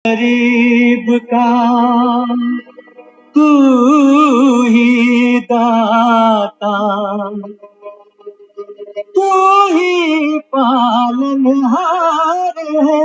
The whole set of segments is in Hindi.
गरीब का तू ही दाता, तू ही पालनहार है।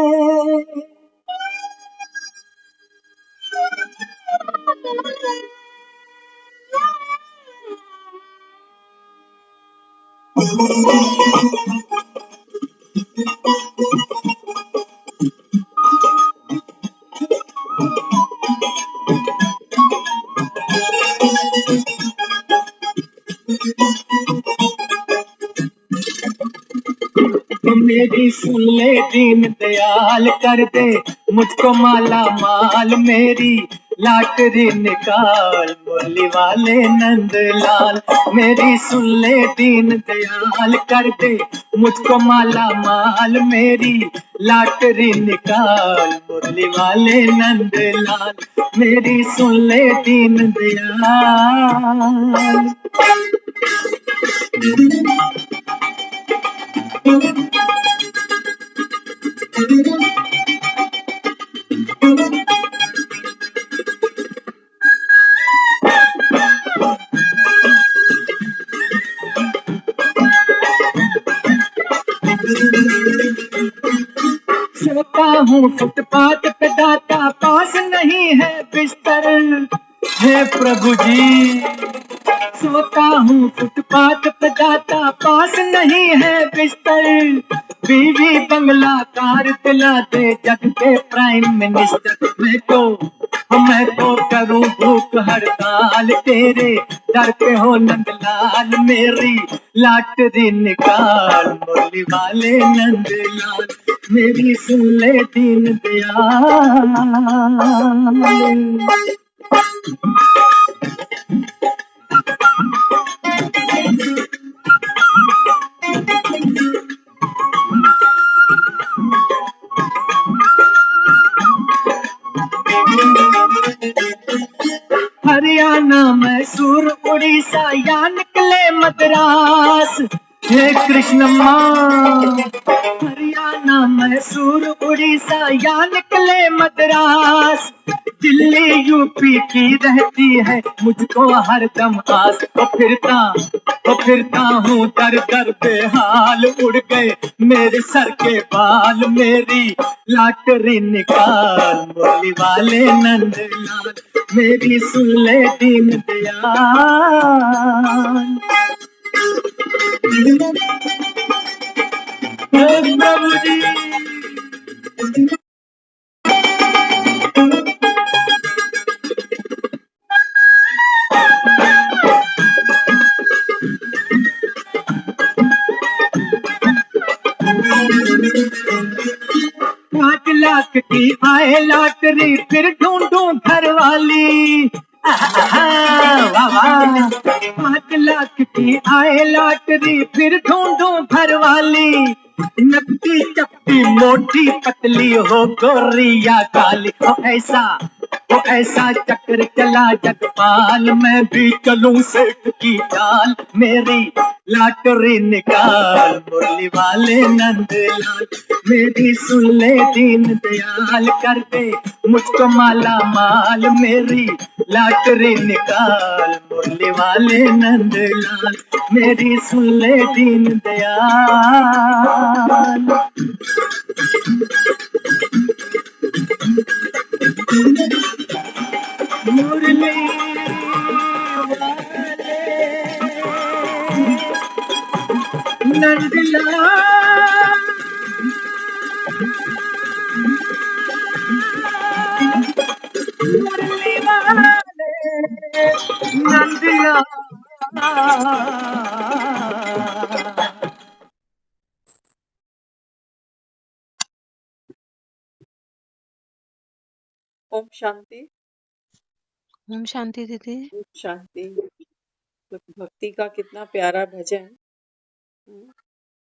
मेरी सुन ले दीन दयाल, कर दे मुझको माला माल, मेरी लाटरी निकाल मुरली वाले नंदलाल। मेरी सुन ले दीन दयाल, कर दे मुझको माला माल, मेरी लाटरी निकाल मुरली वाले नंदलाल। मेरी सुन ले दीन दयाल। सोता हूँ फुटपाथ पे दाता, पास नहीं है बिस्तर हे प्रभु जी। सोता हूँ फुटपाथ पे दाता, पास नहीं है बिस्तर। बीवी बंगला कार दिला दे जग के प्राइम मिनिस्टर। मैं तो करूँ भूख हड़ताल, तेरे दर पे हो नंदलाल। मेरी लाटरी निकाल मुरली वाले नंदलाल। मेरी सुन ले दीन दयाल। हरियाणा मैसूर उड़ीसा या निकले मद्रास हे कृष्ण माँ। हरियाणा मैसूर उड़ीसा या निकले मद्रास, दिल्ली यूपी की रहती है मुझको हरदम आस। फिरता हूँ दर दर बेहाल, उड़ गए मेरे सर के बाल। मेरी लाटरी निकाल मुरली वाले नंदलाल। मेरी सुन ले दीन दयाल। प्रभु जी पाँच लाख की आए लॉटरी, फिर ढूंढूं घर वाली। वाह वाह। 5 लाख की आए लॉटरी, फिर ढूंढूं घर वाली। नकदी चपटी मोटी पतली हो गोरिया काली। वो ऐसा चक्कर चला जगपाल, मैं भी चलूं सेठ की चाल। मेरी लाटरी निकाल मुरली वाले नंदलाल। मेरी सुन ले दीन दयाल, कर दे मुझको माला माल। मेरी लाटरी निकाल मुरली वाले नंदलाल। मेरी सुन ले दीन दयाल। मुरली वाले नंदलाल। मुरली वाले नंदलाल। ओम शांति। ओम शांति दीदी। ओम शांति। तो भक्ति का कितना प्यारा भजन।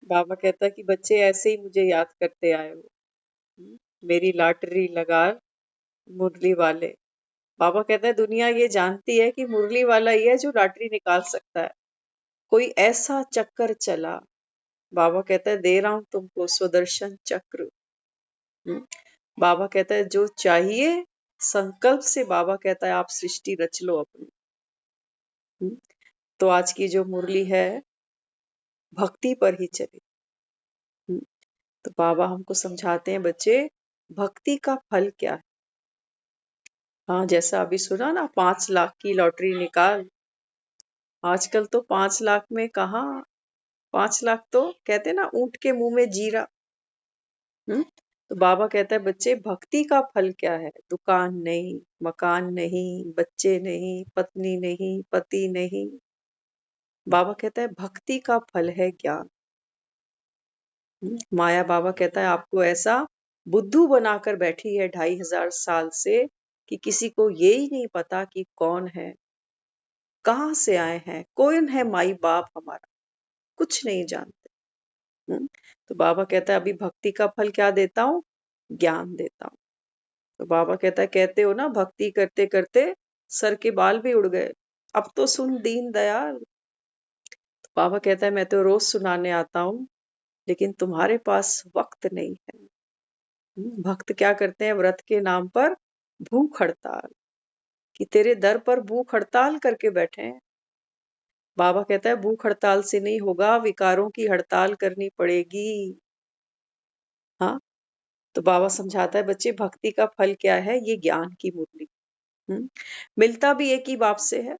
बाबा कहता कि बच्चे ऐसे ही मुझे याद करते आए हो। मेरी लाटरी लगा मुरली वाले। बाबा कहता है दुनिया ये जानती है कि मुरली वाला ही है जो लॉटरी निकाल सकता है। कोई ऐसा चक्कर चला, बाबा कहता है दे रहा हूं तुमको सुदर्शन चक्र। बाबा कहता है जो चाहिए संकल्प से, बाबा कहता है आप सृष्टि रच लो अपनी। हम्म, तो आज की जो मुरली है भक्ति पर ही चली। हम्म, तो बाबा हमको समझाते हैं बच्चे भक्ति का फल क्या है। हाँ, जैसा अभी सुना ना 5 लाख की लॉटरी निकाल। आजकल तो 5 लाख में कहाँ, 5 लाख तो कहते हैं ना ऊंट के मुंह में जीरा। हम्म, तो बाबा कहता है बच्चे भक्ति का फल क्या है। दुकान नहीं, मकान नहीं, बच्चे नहीं, पत्नी नहीं, पति नहीं। बाबा कहता है भक्ति का फल है ज्ञान। माया बाबा कहता है आपको ऐसा बुद्धू बनाकर बैठी है 2500 साल से कि किसी को ये ही नहीं पता कि कौन है, कहाँ से आए हैं, कौन है माई बाप हमारा, कुछ नहीं जानते। हम्म, तो बाबा कहता है अभी भक्ति का फल क्या देता हूँ, ज्ञान देता हूँ। तो बाबा कहता है कहते हो ना भक्ति करते करते सर के बाल भी उड़ गए, अब तो सुन दीन दयाल। तो बाबा कहता है मैं तो रोज सुनाने आता हूँ लेकिन तुम्हारे पास वक्त नहीं है। भक्त क्या करते हैं व्रत के नाम पर भूख हड़ताल, कि तेरे दर पर भूख हड़ताल करके बैठे हैं। बाबा कहता है भूख हड़ताल से नहीं होगा, विकारों की हड़ताल करनी पड़ेगी। हाँ, तो बाबा समझाता है बच्चे भक्ति का फल क्या है, ये ज्ञान की मुरली। हम्म, मिलता भी एक ही बाप से है।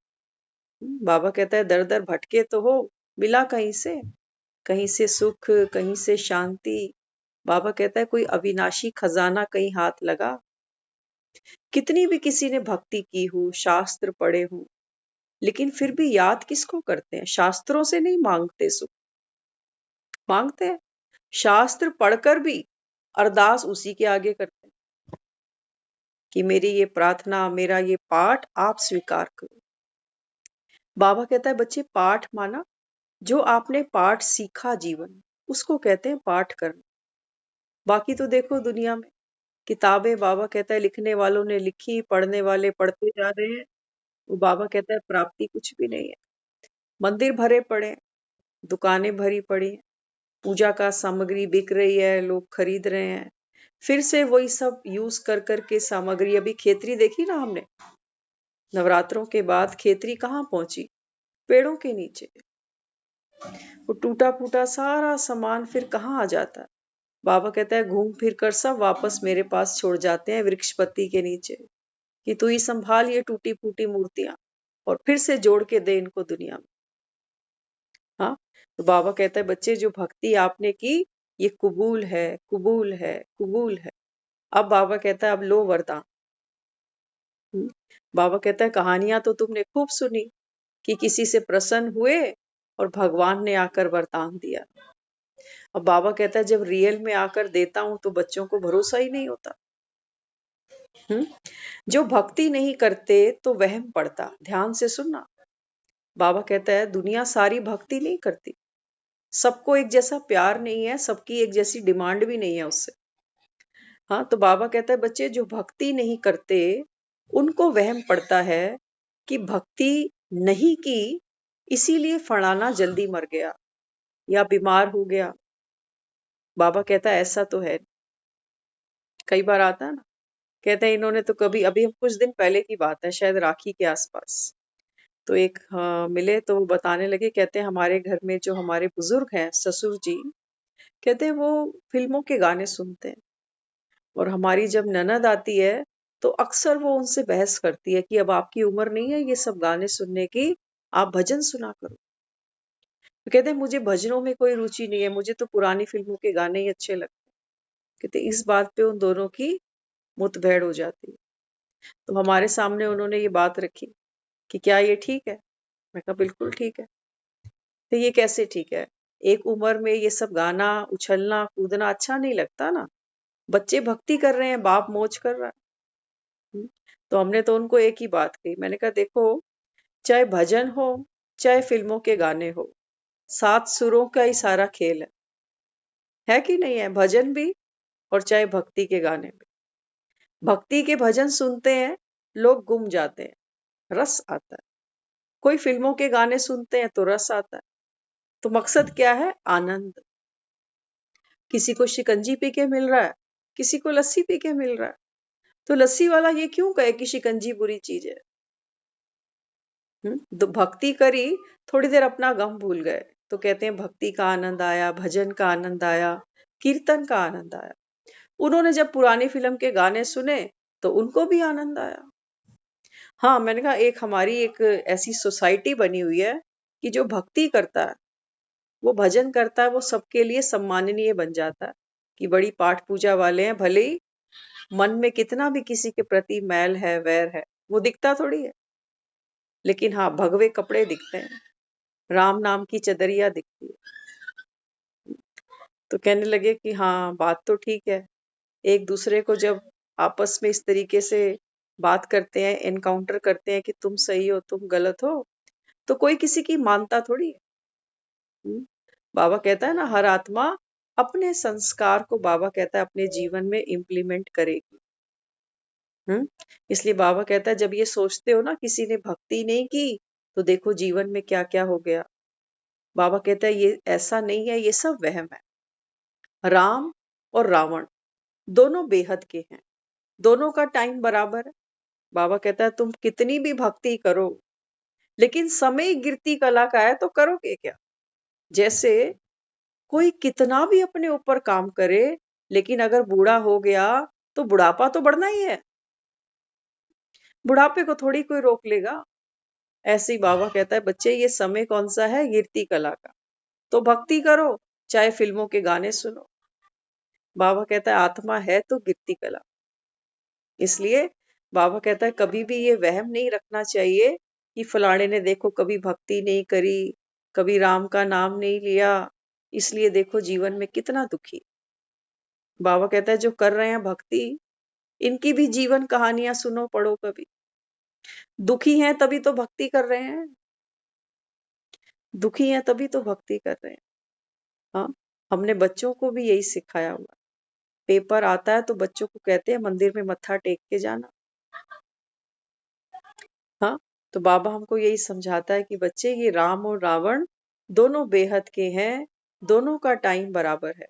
बाबा कहता है दर दर भटके तो हो, मिला कहीं से, कहीं से सुख, कहीं से शांति। बाबा कहता है कोई अविनाशी खजाना कहीं हाथ लगा। कितनी भी किसी ने भक्ति की हो, शास्त्र पढ़े हो, लेकिन फिर भी याद किसको करते हैं, शास्त्रों से नहीं मांगते सुख, मांगते हैं शास्त्र पढ़कर भी अरदास उसी के आगे करते हैं कि मेरी ये प्रार्थना, मेरा ये पाठ आप स्वीकार करो। बाबा कहता है बच्चे पाठ माना जो आपने पाठ सीखा जीवन, उसको कहते हैं पाठ करना। बाकी तो देखो दुनिया में किताबें बाबा कहता है लिखने वालों ने लिखी, पढ़ने वाले पढ़ते जा रहे हैं, वो बाबा कहता है प्राप्ति कुछ भी नहीं है। मंदिर भरे पड़े हैं, दुकानें भरी पड़ी हैं, पूजा का सामग्री बिक रही है, लोग खरीद रहे हैं, फिर से वही सब यूज कर करके सामग्री। अभी खेतरी देखी ना हमने, नवरात्रों के बाद खेतरी कहाँ पहुंची, पेड़ों के नीचे। वो टूटा फूटा सारा सामान फिर कहाँ आ जाता है, बाबा कहता है घूम फिर कर सब वापस मेरे पास छोड़ जाते हैं वृक्षपति के नीचे, कि तू ही संभाल ये टूटी फूटी मूर्तियां और फिर से जोड़ के दे इनको दुनिया में। हाँ, तो बाबा कहता है बच्चे जो भक्ति आपने की ये कबूल है, कबूल है, कबूल है। अब बाबा कहता है अब लो वरदान। बाबा कहता है कहानियां तो तुमने खूब सुनी कि किसी से प्रसन्न हुए और भगवान ने आकर वरदान दिया। अब बाबा कहता है जब रियल में आकर देता हूं तो बच्चों को भरोसा ही नहीं होता। हम्म, जो भक्ति नहीं करते तो वहम पड़ता। ध्यान से सुनना, बाबा कहता है दुनिया सारी भक्ति नहीं करती, सबको एक जैसा प्यार नहीं है, सबकी एक जैसी डिमांड भी नहीं है उससे। हाँ, तो बाबा कहता है बच्चे जो भक्ति नहीं करते उनको वहम पड़ता है कि भक्ति नहीं की इसीलिए फलाना जल्दी मर गया या बीमार हो गया। बाबा कहता है ऐसा तो है। कई बार आता है ना, कहते हैं इन्होंने तो कभी, अभी हम कुछ दिन पहले की बात है शायद राखी के आसपास, तो एक मिले तो वो बताने लगे, कहते हैं हमारे घर में जो हमारे बुजुर्ग हैं ससुर जी, कहते हैं वो फिल्मों के गाने सुनते हैं और हमारी जब ननद आती है तो अक्सर वो उनसे बहस करती है कि अब आपकी उम्र नहीं है ये सब गाने सुनने की, आप भजन सुना करो। तो कहते हैं मुझे भजनों में कोई रुचि नहीं है, मुझे तो पुरानी फिल्मों के गाने ही अच्छे लगते हैं। कहते इस बात पे उन दोनों की मुठभेड़ हो जाती है। तो हमारे सामने उन्होंने ये बात रखी कि क्या ये ठीक है। मैं कहा बिल्कुल ठीक है। तो ये कैसे ठीक है, एक उम्र में ये सब गाना, उछलना कूदना अच्छा नहीं लगता ना, बच्चे भक्ति कर रहे हैं, बाप मौज कर रहा है। हम्म, तो हमने तो उनको एक ही बात कही, मैंने कहा देखो चाहे भजन हो चाहे फिल्मों के गाने हो, 7 सुरों का ही सारा खेल है कि नहीं है, भजन भी और चाहे भक्ति के गाने भी। भक्ति के भजन सुनते हैं लोग गुम जाते हैं, रस आता है। कोई फिल्मों के गाने सुनते हैं तो रस आता है। तो मकसद क्या है, आनंद। किसी को शिकंजी पी के मिल रहा है किसी को लस्सी पी के मिल रहा है। तो लस्सी वाला ये क्यों कहे कि शिकंजी बुरी चीज है? तो भक्ति करी, थोड़ी देर अपना गम भूल गए, तो कहते हैं भक्ति का आनंद आया, भजन का आनंद आया, कीर्तन का आनंद आया। उन्होंने जब पुरानी फिल्म के गाने सुने तो उनको भी आनंद आया। हाँ, मैंने कहा एक हमारी एक ऐसी सोसाइटी बनी हुई है कि जो भक्ति करता है, वो भजन करता है, वो सबके लिए सम्माननीय बन जाता है कि बड़ी पाठ पूजा वाले हैं। भले ही मन में कितना भी किसी के प्रति मैल है, वैर है, वो दिखता थोड़ी है, लेकिन हाँ भगवे कपड़े दिखते हैं, राम नाम की चदरिया दिखती है। तो कहने लगे कि हाँ बात तो ठीक है, एक दूसरे को जब आपस में इस तरीके से बात करते हैं, एनकाउंटर करते हैं कि तुम सही हो तुम गलत हो, तो कोई किसी की मानता थोड़ी है। बाबा कहता है ना, हर आत्मा अपने संस्कार को बाबा कहता है अपने जीवन में इम्प्लीमेंट करेगी। इसलिए बाबा कहता है जब ये सोचते हो ना किसी ने भक्ति नहीं की तो देखो जीवन में क्या क्या हो गया। बाबा कहता है ये ऐसा नहीं है, ये सब वहम है। राम और रावण दोनों बेहद के हैं, दोनों का टाइम बराबर है। बाबा कहता है तुम कितनी भी भक्ति करो, लेकिन समय गिरती कला का है तो करोगे क्या? जैसे कोई कितना भी अपने ऊपर काम करे, लेकिन अगर बूढ़ा हो गया तो बुढ़ापा तो बढ़ना ही है, बुढ़ापे को थोड़ी कोई रोक लेगा। ऐसे ही बाबा कहता है बच्चे ये समय कौन सा है, गिरती कला का, तो भक्ति करो चाहे फिल्मों के गाने सुनो। बाबा कहता है आत्मा है तो गिरती कला। इसलिए बाबा कहता है कभी भी ये वहम नहीं रखना चाहिए कि फलाने ने देखो कभी भक्ति नहीं करी, कभी राम का नाम नहीं लिया, इसलिए देखो जीवन में कितना दुखी। बाबा कहता है जो कर रहे हैं भक्ति, इनकी भी जीवन कहानियां सुनो पढ़ो कभी। दुखी हैं तभी तो भक्ति कर रहे हैं, दुखी हैं तभी तो भक्ति कर रहे हैं। हाँ, हमने बच्चों को भी यही सिखाया हुआ। पेपर आता है तो बच्चों को कहते हैं मंदिर में मत्था टेक के जाना। हाँ, तो बाबा हमको यही समझाता है कि बच्चे ये राम और रावण दोनों बेहद के हैं, दोनों का टाइम बराबर है।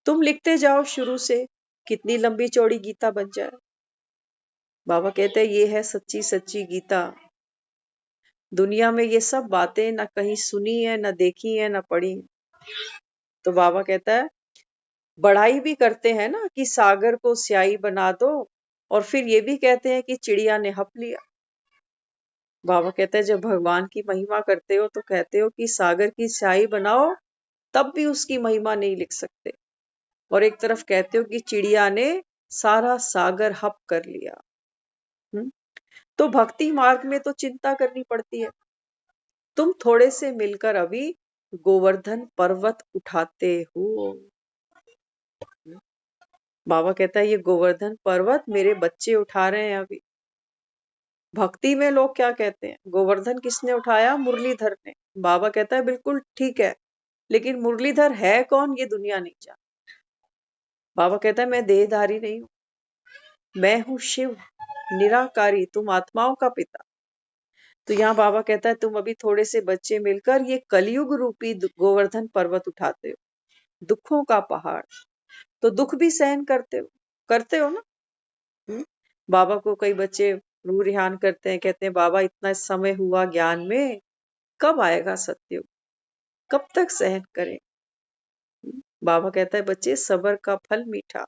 तुम लिखते जाओ शुरू से, कितनी लंबी चौड़ी गीता बन जाए। बाबा कहते हैं ये है सच्ची सच्ची गीता। दुनिया में ये सब बातें ना कहीं सुनी है, ना देखी है, ना पढ़ी है। तो बाबा कहता है बढ़ाई भी करते हैं ना कि सागर को स्याही बना दो, और फिर ये भी कहते हैं कि चिड़िया ने हप लिया। बाबा कहते हैं जब भगवान की महिमा करते हो तो कहते हो कि सागर की स्याही बनाओ, तब भी उसकी महिमा नहीं लिख सकते, और एक तरफ कहते हो कि चिड़िया ने सारा सागर हप कर लिया। तो भक्ति मार्ग में तो चिंता करनी पड़ती है। तुम थोड़े से मिलकर अभी गोवर्धन पर्वत उठाते हो। बाबा कहता है ये गोवर्धन पर्वत मेरे बच्चे उठा रहे हैं अभी। भक्ति में लोग क्या कहते हैं, गोवर्धन किसने उठाया, मुरलीधर ने। बाबा कहता है बिल्कुल ठीक है, लेकिन मुरलीधर है कौन ये दुनिया नहीं जानती। बाबा कहता है मैं देहधारी नहीं हूं, मैं हूं शिव निराकारी, तुम आत्माओं का पिता। तो यहाँ बाबा कहता है तुम अभी थोड़े से बच्चे मिलकर ये कलयुग रूपी गोवर्धन पर्वत उठाते हो, दुखों का पहाड़। तो दुख भी सहन करते हो ना। बाबा को कई बच्चे रूह रिहान करते हैं, कहते हैं बाबा इतना समय हुआ ज्ञान में, कब आएगा सत्युग, कब तक सहन करें। बाबा कहता है बच्चे सबर का फल मीठा।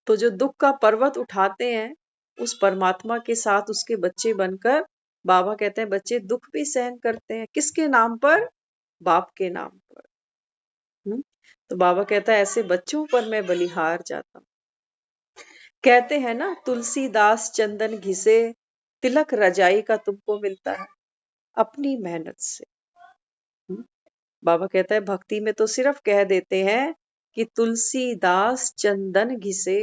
तो जो दुख का पर्वत उठाते हैं, उस परमात्मा के साथ उसके बच्चे बनकर बाबा कहते हैं बच्चे दुख भी सहन करते हैं, किसके नाम पर, बाप के नाम पर। तो बाबा कहता है ऐसे बच्चों पर मैं बलिहार जाता हूं। कहते हैं ना तुलसीदास चंदन घिसे, तिलक रजाई का तुमको मिलता है अपनी मेहनत से। बाबा कहता है भक्ति में तो सिर्फ कह देते हैं कि तुलसीदास चंदन घिसे,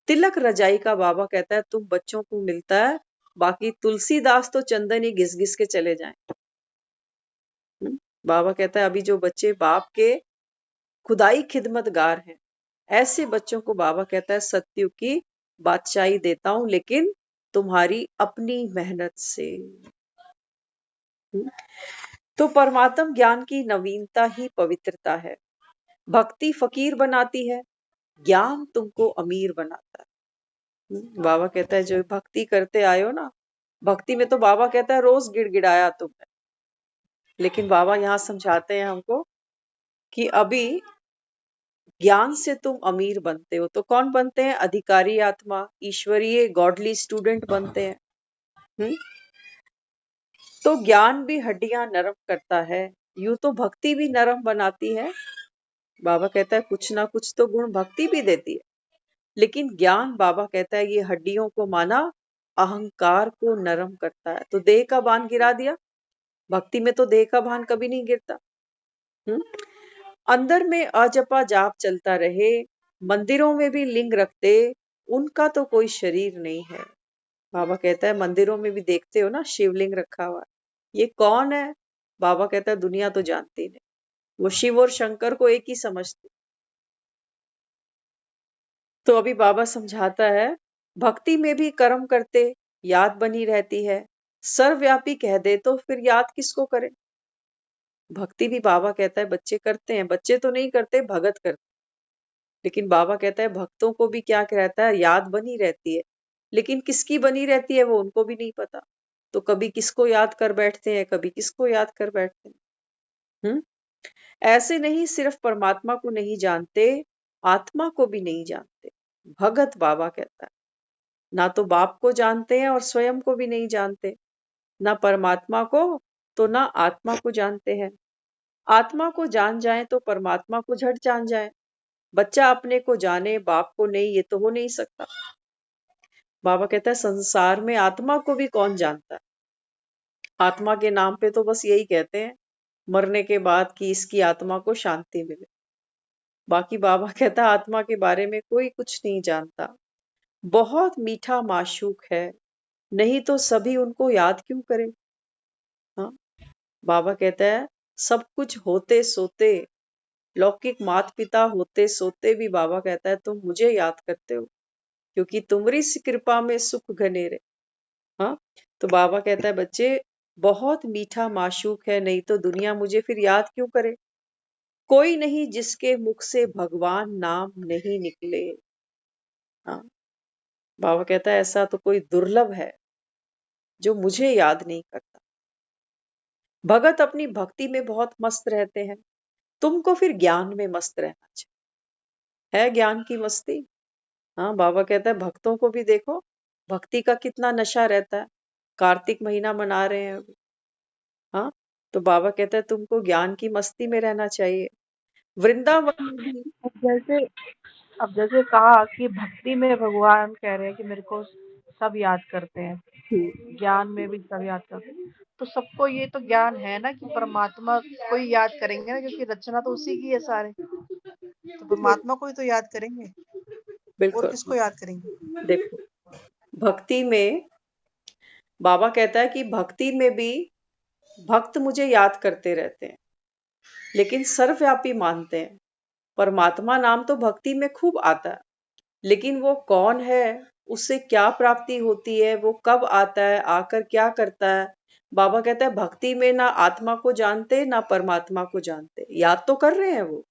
तिलक रजाई का बाबा कहता है तुम बच्चों को मिलता है, बाकी तुलसीदास तो चंदन ही घिस घिस के चले जाएं। बाबा कहता है अभी जो बच्चे बाप के खुदाई खिदमतगार हैं, ऐसे बच्चों को बाबा कहता है सत्युग की बादशाही देता हूं, लेकिन तुम्हारी अपनी मेहनत से। तो परमात्म ज्ञान की नवीनता ही पवित्रता है। भक्ति फकीर बनाती है, ज्ञान तुमको अमीर बनाता है। बाबा कहता है जो भक्ति करते आए हो ना, भक्ति में तो बाबा कहता है रोज गिड़गिड़ाया तुमने, लेकिन बाबा यहाँ समझाते हैं हमको कि अभी ज्ञान से तुम अमीर बनते हो। तो कौन बनते हैं? अधिकारी आत्मा, ईश्वरीय गॉडली स्टूडेंट बनते हैं। हम्म तो ज्ञान भी हड्डियां नरम करता है, यूं तो भक्ति भी नरम बनाती है। बाबा कहता है कुछ ना कुछ तो गुण भक्ति भी देती है, लेकिन ज्ञान बाबा कहता है ये हड्डियों को माना अहंकार को नरम करता है। तो देह का भान गिरा दिया, भक्ति में तो देह का भान कभी नहीं गिरता। हम्म अंदर में अजपा जाप चलता रहे, मंदिरों में भी लिंग रखते, उनका तो कोई शरीर नहीं है। बाबा कहता है मंदिरों में भी देखते हो ना शिवलिंग रखा हुआ है, ये कौन है? बाबा कहता है दुनिया तो जानती नहीं, वो शिव और शंकर को एक ही समझते। तो अभी बाबा समझाता है भक्ति में भी कर्म करते याद बनी रहती है, सर्वव्यापी कह दे तो फिर याद किसको करे। भक्ति भी बाबा कहता है बच्चे करते हैं, बच्चे तो नहीं करते, भगत करते। लेकिन बाबा कहता है भक्तों को भी क्या रहता है, याद बनी रहती है, लेकिन किसकी बनी रहती है वो उनको भी नहीं पता। तो कभी किसको याद कर बैठते हैं, कभी किसको याद कर बैठते हैं। ऐसे नहीं सिर्फ परमात्मा को नहीं जानते, आत्मा को भी नहीं जानते। भगत बाबा कहता है ना तो बाप को जानते हैं और स्वयं को भी नहीं जानते, ना परमात्मा को तो ना आत्मा को जानते हैं। आत्मा को जान जाए तो परमात्मा को झट जान जाए। बच्चा अपने को जाने बाप को नहीं, ये तो हो नहीं सकता। बाबा कहता है संसार में आत्मा को भी कौन जानता है। आत्मा के नाम पे तो बस यही कहते हैं मरने के बाद कि इसकी आत्मा को शांति मिले। बाकी बाबा कहता है आत्मा के बारे में कोई कुछ नहीं जानता। बहुत मीठा माशूक है, नहीं तो सभी उनको याद क्यों करें। हाँ, बाबा कहता है सब कुछ होते सोते, लौकिक माता पिता होते सोते भी बाबा कहता है तुम मुझे याद करते हो, क्योंकि तुम्हारी सी कृपा में सुख घनेरे। हाँ, तो बाबा कहता है बच्चे बहुत मीठा माशूक है, नहीं तो दुनिया मुझे फिर याद क्यों करे। कोई नहीं जिसके मुख से भगवान नाम नहीं निकले। हाँ, बाबा कहता है ऐसा तो कोई दुर्लभ है जो मुझे याद नहीं करता। भगत अपनी भक्ति में बहुत मस्त रहते हैं, तुमको फिर ज्ञान में मस्त रहना चाहिए। है ज्ञान की मस्ती। हाँ, बाबा कहता है भक्तों को भी देखो, भक्ति का कितना नशा रहता है। कार्तिक महीना मना रहे हैं अभी। हाँ, तो बाबा कहता है तुमको ज्ञान की मस्ती में रहना चाहिए। वृंदावन में भी अब जैसे कहा कि भक्ति में भगवान कह रहे हैं कि मेरे को सब याद करते हैं, ज्ञान में भी सब याद करते हैं। तो सबको ये तो ज्ञान है ना कि परमात्मा को ही याद करेंगे ना, क्योंकि रचना तो उसी की है सारे। तो परमात्मा को ही तो याद करेंगे, और बिल्कुल। किसको याद करेंगे। देखो भक्ति में बाबा कहता है कि भक्ति में भी भक्त मुझे याद करते रहते हैं, लेकिन सर्वव्यापी मानते हैं। परमात्मा नाम तो भक्ति में खूब आता है, लेकिन वो कौन है, उससे क्या प्राप्ति होती है, वो कब आता है, आकर क्या करता है। बाबा कहता है भक्ति में ना आत्मा को जानते ना परमात्मा को जानते। याद तो कर रहे हैं वो,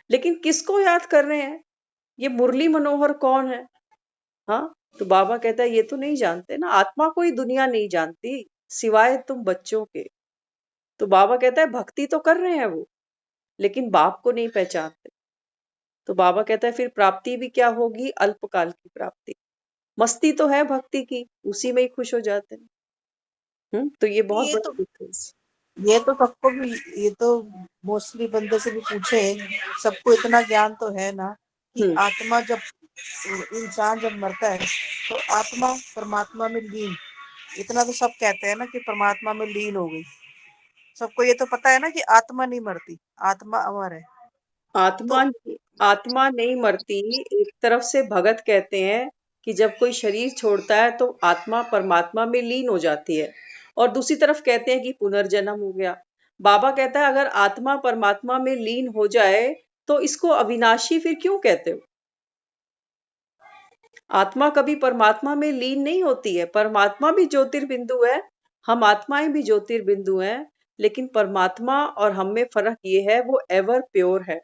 लेकिन किसको याद कर रहे हैं, ये मुरली मनोहर कौन है। हाँ, तो बाबा कहता है ये तो नहीं जानते ना, आत्मा को ही दुनिया नहीं जानती सिवाय तुम बच्चों के। तो बाबा कहता है भक्ति तो कर रहे हैं वो, लेकिन बाप को नहीं पहचानते। तो बाबा कहता है फिर प्राप्ति भी क्या होगी, अल्पकाल की प्राप्ति। मस्ती तो है भक्ति की, उसी में ही खुश हो जाते हैं। तो ये बहुत ये बड़ा तो डिफरेंस। ये तो सबको भी, ये तो मोस्टली बंदे से भी पूछे, सबको इतना ज्ञान तो है ना कि हम्म आत्मा जब, इंसान जब मरता है तो आत्मा परमात्मा में लीन, इतना तो सब कहते हैं ना कि परमात्मा में लीन हो गई। सबको ये तो पता है ना कि आत्मा नहीं मरती, आत्मा अमर है। आत्मा तो आत्मा नहीं मरती। एक तरफ से भगत कहते हैं कि जब कोई शरीर छोड़ता है तो आत्मा परमात्मा में लीन हो जाती है, और दूसरी तरफ कहते हैं कि पुनर्जन्म हो गया। बाबा कहता है अगर आत्मा परमात्मा में लीन हो जाए तो इसको अविनाशी फिर क्यों कहते हो। आत्मा कभी परमात्मा में लीन नहीं होती है। परमात्मा भी ज्योतिर्बिंदु है, हम आत्माएं भी ज्योतिर्बिंदु हैं, लेकिन परमात्मा और हम में फर्क ये है वो एवर प्योर है।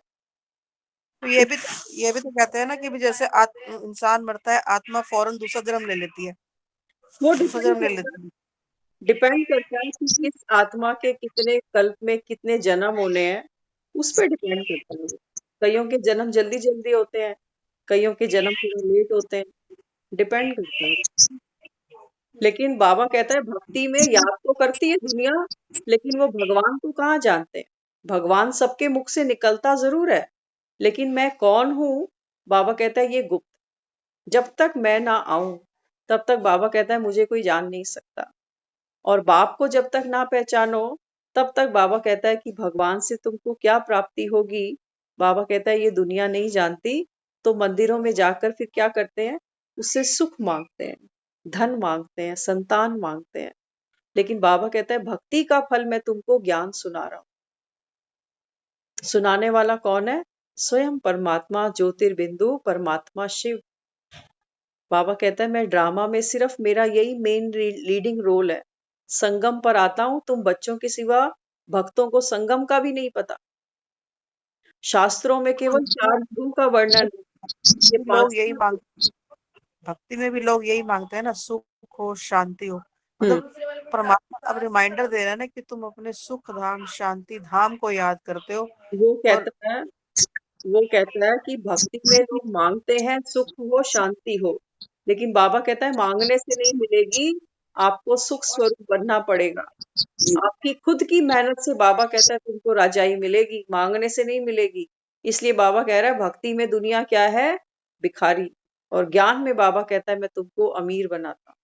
तो ये भी तो कहते हैं ना कि भी जैसे इंसान मरता है, आत्मा फौरन दूसरा जन्म ले लेती है, वो दूसरा डिपेंड जन्म ले करता है, लेती है। डिपेंड करता है कि किस आत्मा के कितने कल्प में कितने जन्म होने हैं, उस पर डिपेंड करता है वो। कईयों के जन्म जल्दी जल्दी होते हैं, कईयों के जन्म थोड़ा लेट होते हैं, डिपेंड करता है। लेकिन बाबा कहता है भक्ति में याद तो करती है दुनिया, लेकिन वो भगवान को कहाँ जानते हैं। भगवान सबके मुख से निकलता जरूर है, लेकिन मैं कौन हूँ, बाबा कहता है ये गुप्त। जब तक मैं ना आऊं, तब तक बाबा कहता है मुझे कोई जान नहीं सकता। और बाप को जब तक ना पहचानो, तब तक बाबा कहता है कि भगवान से तुमको क्या प्राप्ति होगी, बाबा कहता है ये दुनिया नहीं जानती। तो मंदिरों में जाकर फिर क्या करते हैं, उससे सुख मांगते हैं, धन मांगते हैं, संतान मांगते हैं। लेकिन बाबा कहता है भक्ति का फल मैं तुमको ज्ञान सुना रहा हूं। सुनाने वाला कौन है? स्वयं परमात्मा ज्योतिर्बिंदु परमात्मा शिव। बाबा कहता है मैं ड्रामा में सिर्फ मेरा यही मेन लीडिंग रोल है। संगम पर आता हूं, तुम बच्चों के सिवा भक्तों को संगम का भी नहीं पता। शास्त्रों में केवल 4 गुरु का वर्णन है, ये लोग 5 यही मांग भक्ति में भी लोग यही मांगते हैं ना, सुख हो, शांति हो। हम्म, मतलब परमात्मा अब रिमाइंडर दे रहा है ना कि तुम अपने सुख धाम, शांति धाम को याद करते हो। वो और कहता है वो कहता है कि भक्ति में लोग मांगते हैं सुख हो, शांति हो, लेकिन बाबा कहता है मांगने से नहीं मिलेगी, आपको सुख स्वरूप बनना पड़ेगा। आपकी खुद की मेहनत से बाबा कहता है तुमको राजाई मिलेगी, मांगने से नहीं मिलेगी। इसलिए बाबा कह रहा है भक्ति में दुनिया क्या है, भिखारी, और ज्ञान में बाबा कहता है मैं तुमको अमीर बनाता हूं।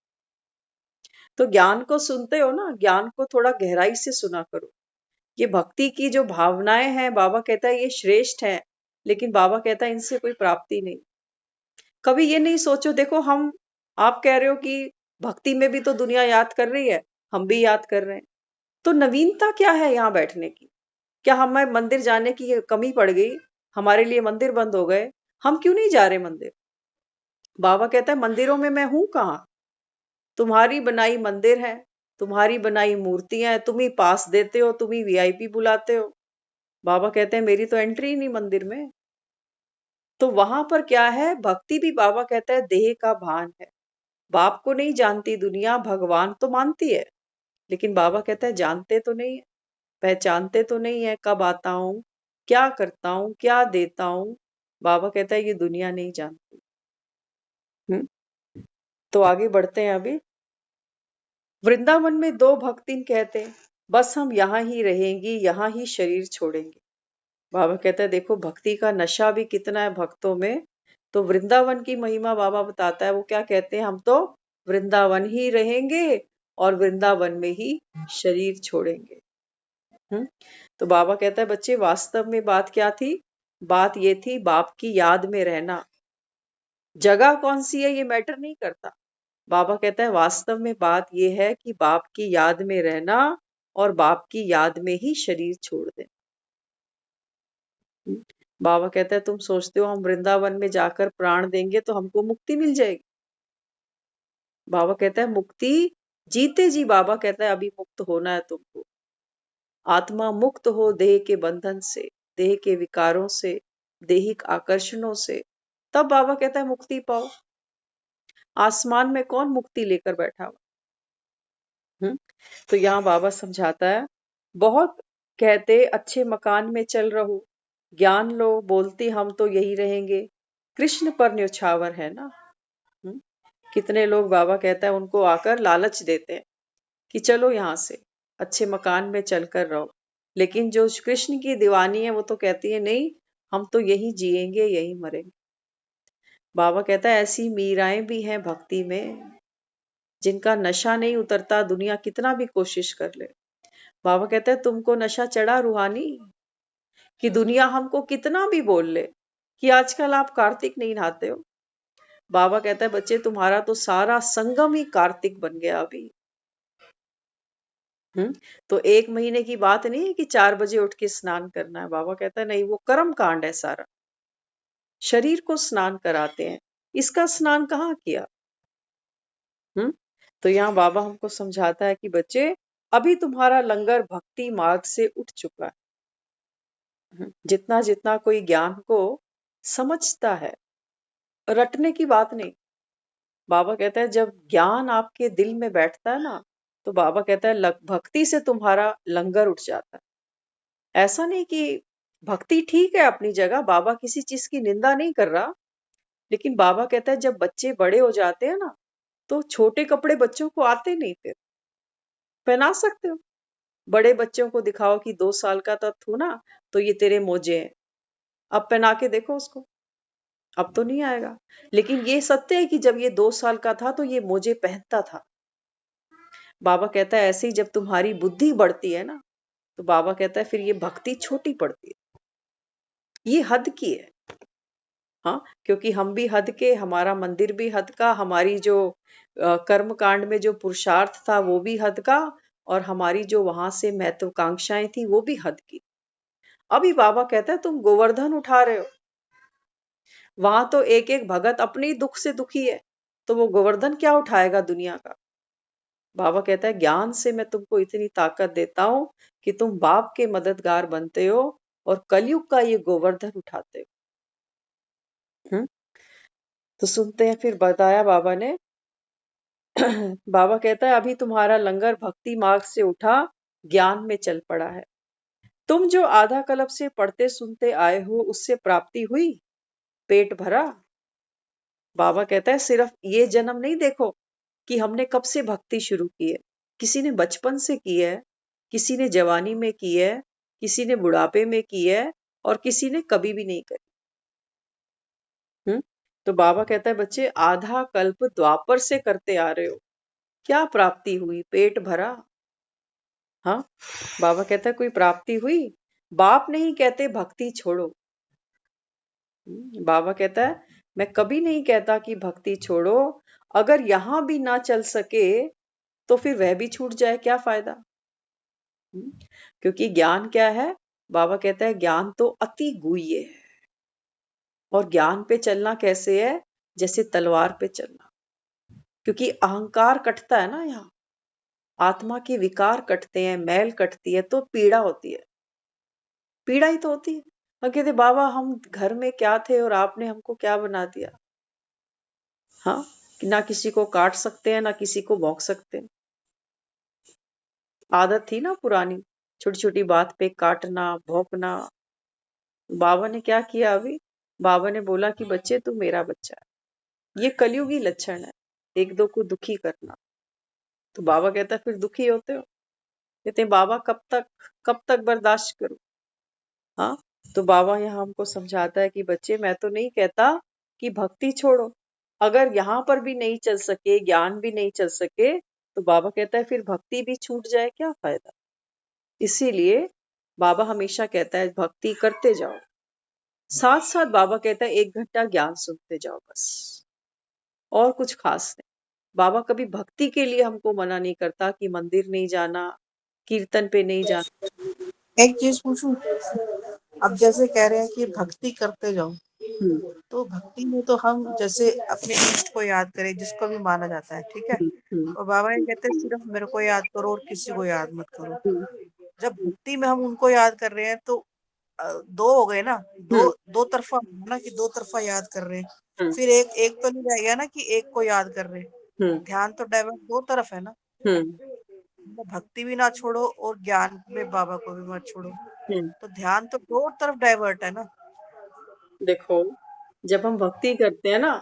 तो ज्ञान को सुनते हो ना, ज्ञान को थोड़ा गहराई से सुना करो। ये भक्ति की जो भावनाएं हैं, बाबा कहता है ये श्रेष्ठ है, लेकिन बाबा कहता है इनसे कोई प्राप्ति नहीं। कभी ये नहीं सोचो, देखो हम, आप कह रहे हो कि भक्ति में भी तो दुनिया याद कर रही है, हम भी याद कर रहे हैं, तो नवीनता क्या है यहाँ बैठने की? क्या हमें मंदिर जाने की कमी पड़ गई? हमारे लिए मंदिर बंद हो गए? हम क्यों नहीं जा रहे मंदिर? बाबा कहता है मंदिरों में मैं हूं कहाँ? तुम्हारी बनाई मंदिर है, तुम्हारी बनाई मूर्तियां हैं, तुम ही पास देते हो, तुम ही वीआईपी बुलाते हो। बाबा कहते हैं मेरी तो एंट्री ही नहीं मंदिर में। तो वहां पर क्या है, भक्ति भी बाबा कहता है देह का भान है। बाप को नहीं जानती दुनिया, भगवान तो मानती है, लेकिन बाबा कहता है जानते तो नहीं है, पहचानते तो नहीं है, कब आता हूँ, क्या करता हूँ, क्या देता हूँ। बाबा कहता है ये दुनिया नहीं जानती। हम्म, तो आगे बढ़ते हैं अभी। वृंदावन में 2 भक्तिन कहते हैं बस हम यहाँ ही रहेंगी, यहाँ ही शरीर छोड़ेंगे। बाबा कहता है देखो भक्ति का नशा भी कितना है भक्तों में। तो वृंदावन की महिमा बाबा बताता है, वो क्या कहते हैं, हम तो वृंदावन ही रहेंगे और वृंदावन में ही शरीर छोड़ेंगे। तो बाबा कहता है बच्चे वास्तव में बात क्या थी? बात ये थी बाप की याद में रहना। जगह कौन सी है ये मैटर नहीं करता। बाबा कहता है वास्तव में बात ये है कि बाप की याद में रहना और बाप की याद में ही शरीर छोड़ देना। बाबा कहता है तुम सोचते हो हम वृंदावन में जाकर प्राण देंगे तो हमको मुक्ति मिल जाएगी? बाबा कहता है मुक्ति जीते जी, बाबा कहता है अभी मुक्त होना है तुमको। आत्मा मुक्त हो देह के बंधन से, देह के विकारों से, देहिक आकर्षणों से, तब बाबा कहता है मुक्ति पाओ। आसमान में कौन मुक्ति लेकर बैठा हुआ? तो यहाँ बाबा समझाता है, बहुत कहते अच्छे मकान में चल रहो, ज्ञान लो, बोलती हम तो यही रहेंगे, कृष्ण पर न्योछावर है ना। कितने लोग बाबा कहता है उनको आकर लालच देते हैं कि चलो यहाँ से अच्छे मकान में चलकर रहो, लेकिन जो कृष्ण की दीवानी है वो तो कहती है नहीं, हम तो यही जिएंगे, यही मरेंगे। बाबा कहता है ऐसी मीराएं भी हैं भक्ति में जिनका नशा नहीं उतरता, दुनिया कितना भी कोशिश कर ले। बाबा कहता है तुमको नशा चढ़ा रूहानी, कि दुनिया हमको कितना भी बोल ले कि आजकल आप कार्तिक नहीं नहाते हो। बाबा कहता है बच्चे तुम्हारा तो सारा संगम ही कार्तिक बन गया अभी। तो 1 महीने की बात नहीं है कि 4 बजे उठ के स्नान करना है। बाबा कहता है नहीं, वो कर्म कांड है सारा। शरीर को स्नान कराते हैं, इसका स्नान कहाँ किया? तो यहाँ बाबा हमको समझाता है कि बच्चे अभी तुम्हारा लंगर भक्ति मार्ग से उठ चुका है। जितना जितना कोई ज्ञान को समझता है, रटने की बात नहीं। बाबा कहता है जब ज्ञान आपके दिल में बैठता है ना, तो बाबा कहता है भक्ति से तुम्हारा लंगर उठ जाता है। ऐसा नहीं कि भक्ति ठीक है अपनी जगह, बाबा किसी चीज की निंदा नहीं कर रहा, लेकिन बाबा कहता है जब बच्चे बड़े हो जाते हैं ना, तो छोटे कपड़े बच्चों को आते नहीं, फिर पहना सकते हो। बड़े बच्चों को दिखाओ कि 2 साल का तू ना, तो ये तेरे मोजे हैं, अब पहना के देखो उसको, अब तो नहीं आएगा। लेकिन ये सत्य है कि जब ये 2 साल का था तो ये मोजे पहनता था। बाबा कहता है ऐसे ही जब तुम्हारी बुद्धि बढ़ती है ना, तो बाबा कहता है फिर ये भक्ति छोटी पड़ती है, ये हद की है। हाँ, क्योंकि हम भी हद के, हमारा मंदिर भी हद का, हमारी जो कर्म कांड में जो पुरुषार्थ था वो भी हद का, और हमारी जो वहां से महत्वाकांक्षाएं थी वो भी हद की। अभी बाबा कहता है तुम गोवर्धन उठा रहे हो, वहां तो एक एक भगत अपने ही दुख से दुखी है, तो वो गोवर्धन क्या उठाएगा दुनिया का। बाबा कहता है ज्ञान से मैं तुमको इतनी ताकत देता हूं कि तुम बाप के मददगार बनते हो और कलयुग का ये गोवर्धन उठाते हो। तो सुनते हैं, फिर बताया बाबा ने। बाबा कहता है अभी तुम्हारा लंगर भक्ति मार्ग से उठा, ज्ञान में चल पड़ा है। तुम जो आधा कल्प से पढ़ते सुनते आए हो, उससे प्राप्ति हुई, पेट भरा। बाबा कहता है सिर्फ ये जन्म नहीं देखो कि हमने कब से भक्ति शुरू की है। किसी ने बचपन से की है, किसी ने जवानी में की है, किसी ने बुढ़ापे में की है, और किसी ने कभी भी नहीं करी। तो बाबा कहता है बच्चे आधा कल्प द्वापर से करते आ रहे हो, क्या प्राप्ति हुई, पेट भरा। हाँ, बाबा कहता है कोई प्राप्ति हुई। बाप नहीं कहते भक्ति छोड़ो। बाबा कहता है मैं कभी नहीं कहता कि भक्ति छोड़ो, अगर यहां भी ना चल सके तो फिर वह भी छूट जाए, क्या फायदा। क्योंकि ज्ञान क्या है, बाबा कहता है ज्ञान तो अति गुह्य है। और ज्ञान पे चलना कैसे है, जैसे तलवार पे चलना। क्योंकि अहंकार कटता है ना, यहाँ आत्मा के विकार कटते हैं, मैल कटती है, तो पीड़ा होती है। पीड़ा ही तो होती है। और कहते बाबा हम घर में क्या थे और आपने हमको क्या बना दिया। हाँ, ना किसी को काट सकते हैं, ना किसी को भौंक सकते हैं। आदत थी ना पुरानी, छोटी छोटी बात पे काटना, भौंकना। बाबा ने क्या किया अभी, बाबा ने बोला कि बच्चे तू मेरा बच्चा है। ये कलयुगी लक्षण है, एक दो को दुखी करना। तो बाबा कहता है फिर दुखी होते हो। कहते हैं बाबा कब तक बर्दाश्त करूं। हाँ, तो बाबा यहाँ हमको समझाता है कि बच्चे मैं तो नहीं कहता कि भक्ति छोड़ो, अगर यहाँ पर भी नहीं चल सके, ज्ञान भी नहीं चल सके, तो बाबा कहता है फिर भक्ति भी छूट जाए, क्या फायदा। इसीलिए बाबा हमेशा कहता है भक्ति करते जाओ, साथ साथ बाबा कहता है 1 घंटा ज्ञान सुनते जाओ बस, और कुछ खास नहीं। बाबा कभी भक्ति के लिए हमको मना नहीं करता कि मंदिर नहीं जाना, कीर्तन पे नहीं जाना। एक चीज पूछूं, अब जैसे कह रहे हैं कि भक्ति करते जाओ, हम्म, तो भक्ति में तो हम जैसे अपने इष्ट को याद करें, जिसको भी माना जाता है, ठीक है। हम्म, और बाबा ये कहते हैं सिर्फ मेरे को याद करो और किसी को याद मत करो। हम्म, जब भक्ति में हम उनको याद कर रहे हैं तो दो हो गए ना, हम्म, दो तरफा हो ना, कि दो तरफा याद कर रहे हैं। हम्म, फिर एक एक तो नहीं रह गया ना कि एक को याद कर रहे हैं। हम्म, ध्यान तो डाइवर्ट दो तरफ है ना। हम्म, मतलब भक्ति भी ना छोड़ो और ज्ञान में बाबा को भी मत छोड़ो, हम्म। तो ध्यान तो दो तरफ डाइवर्ट है ना। देखो, जब हम भक्ति करते हैं ना,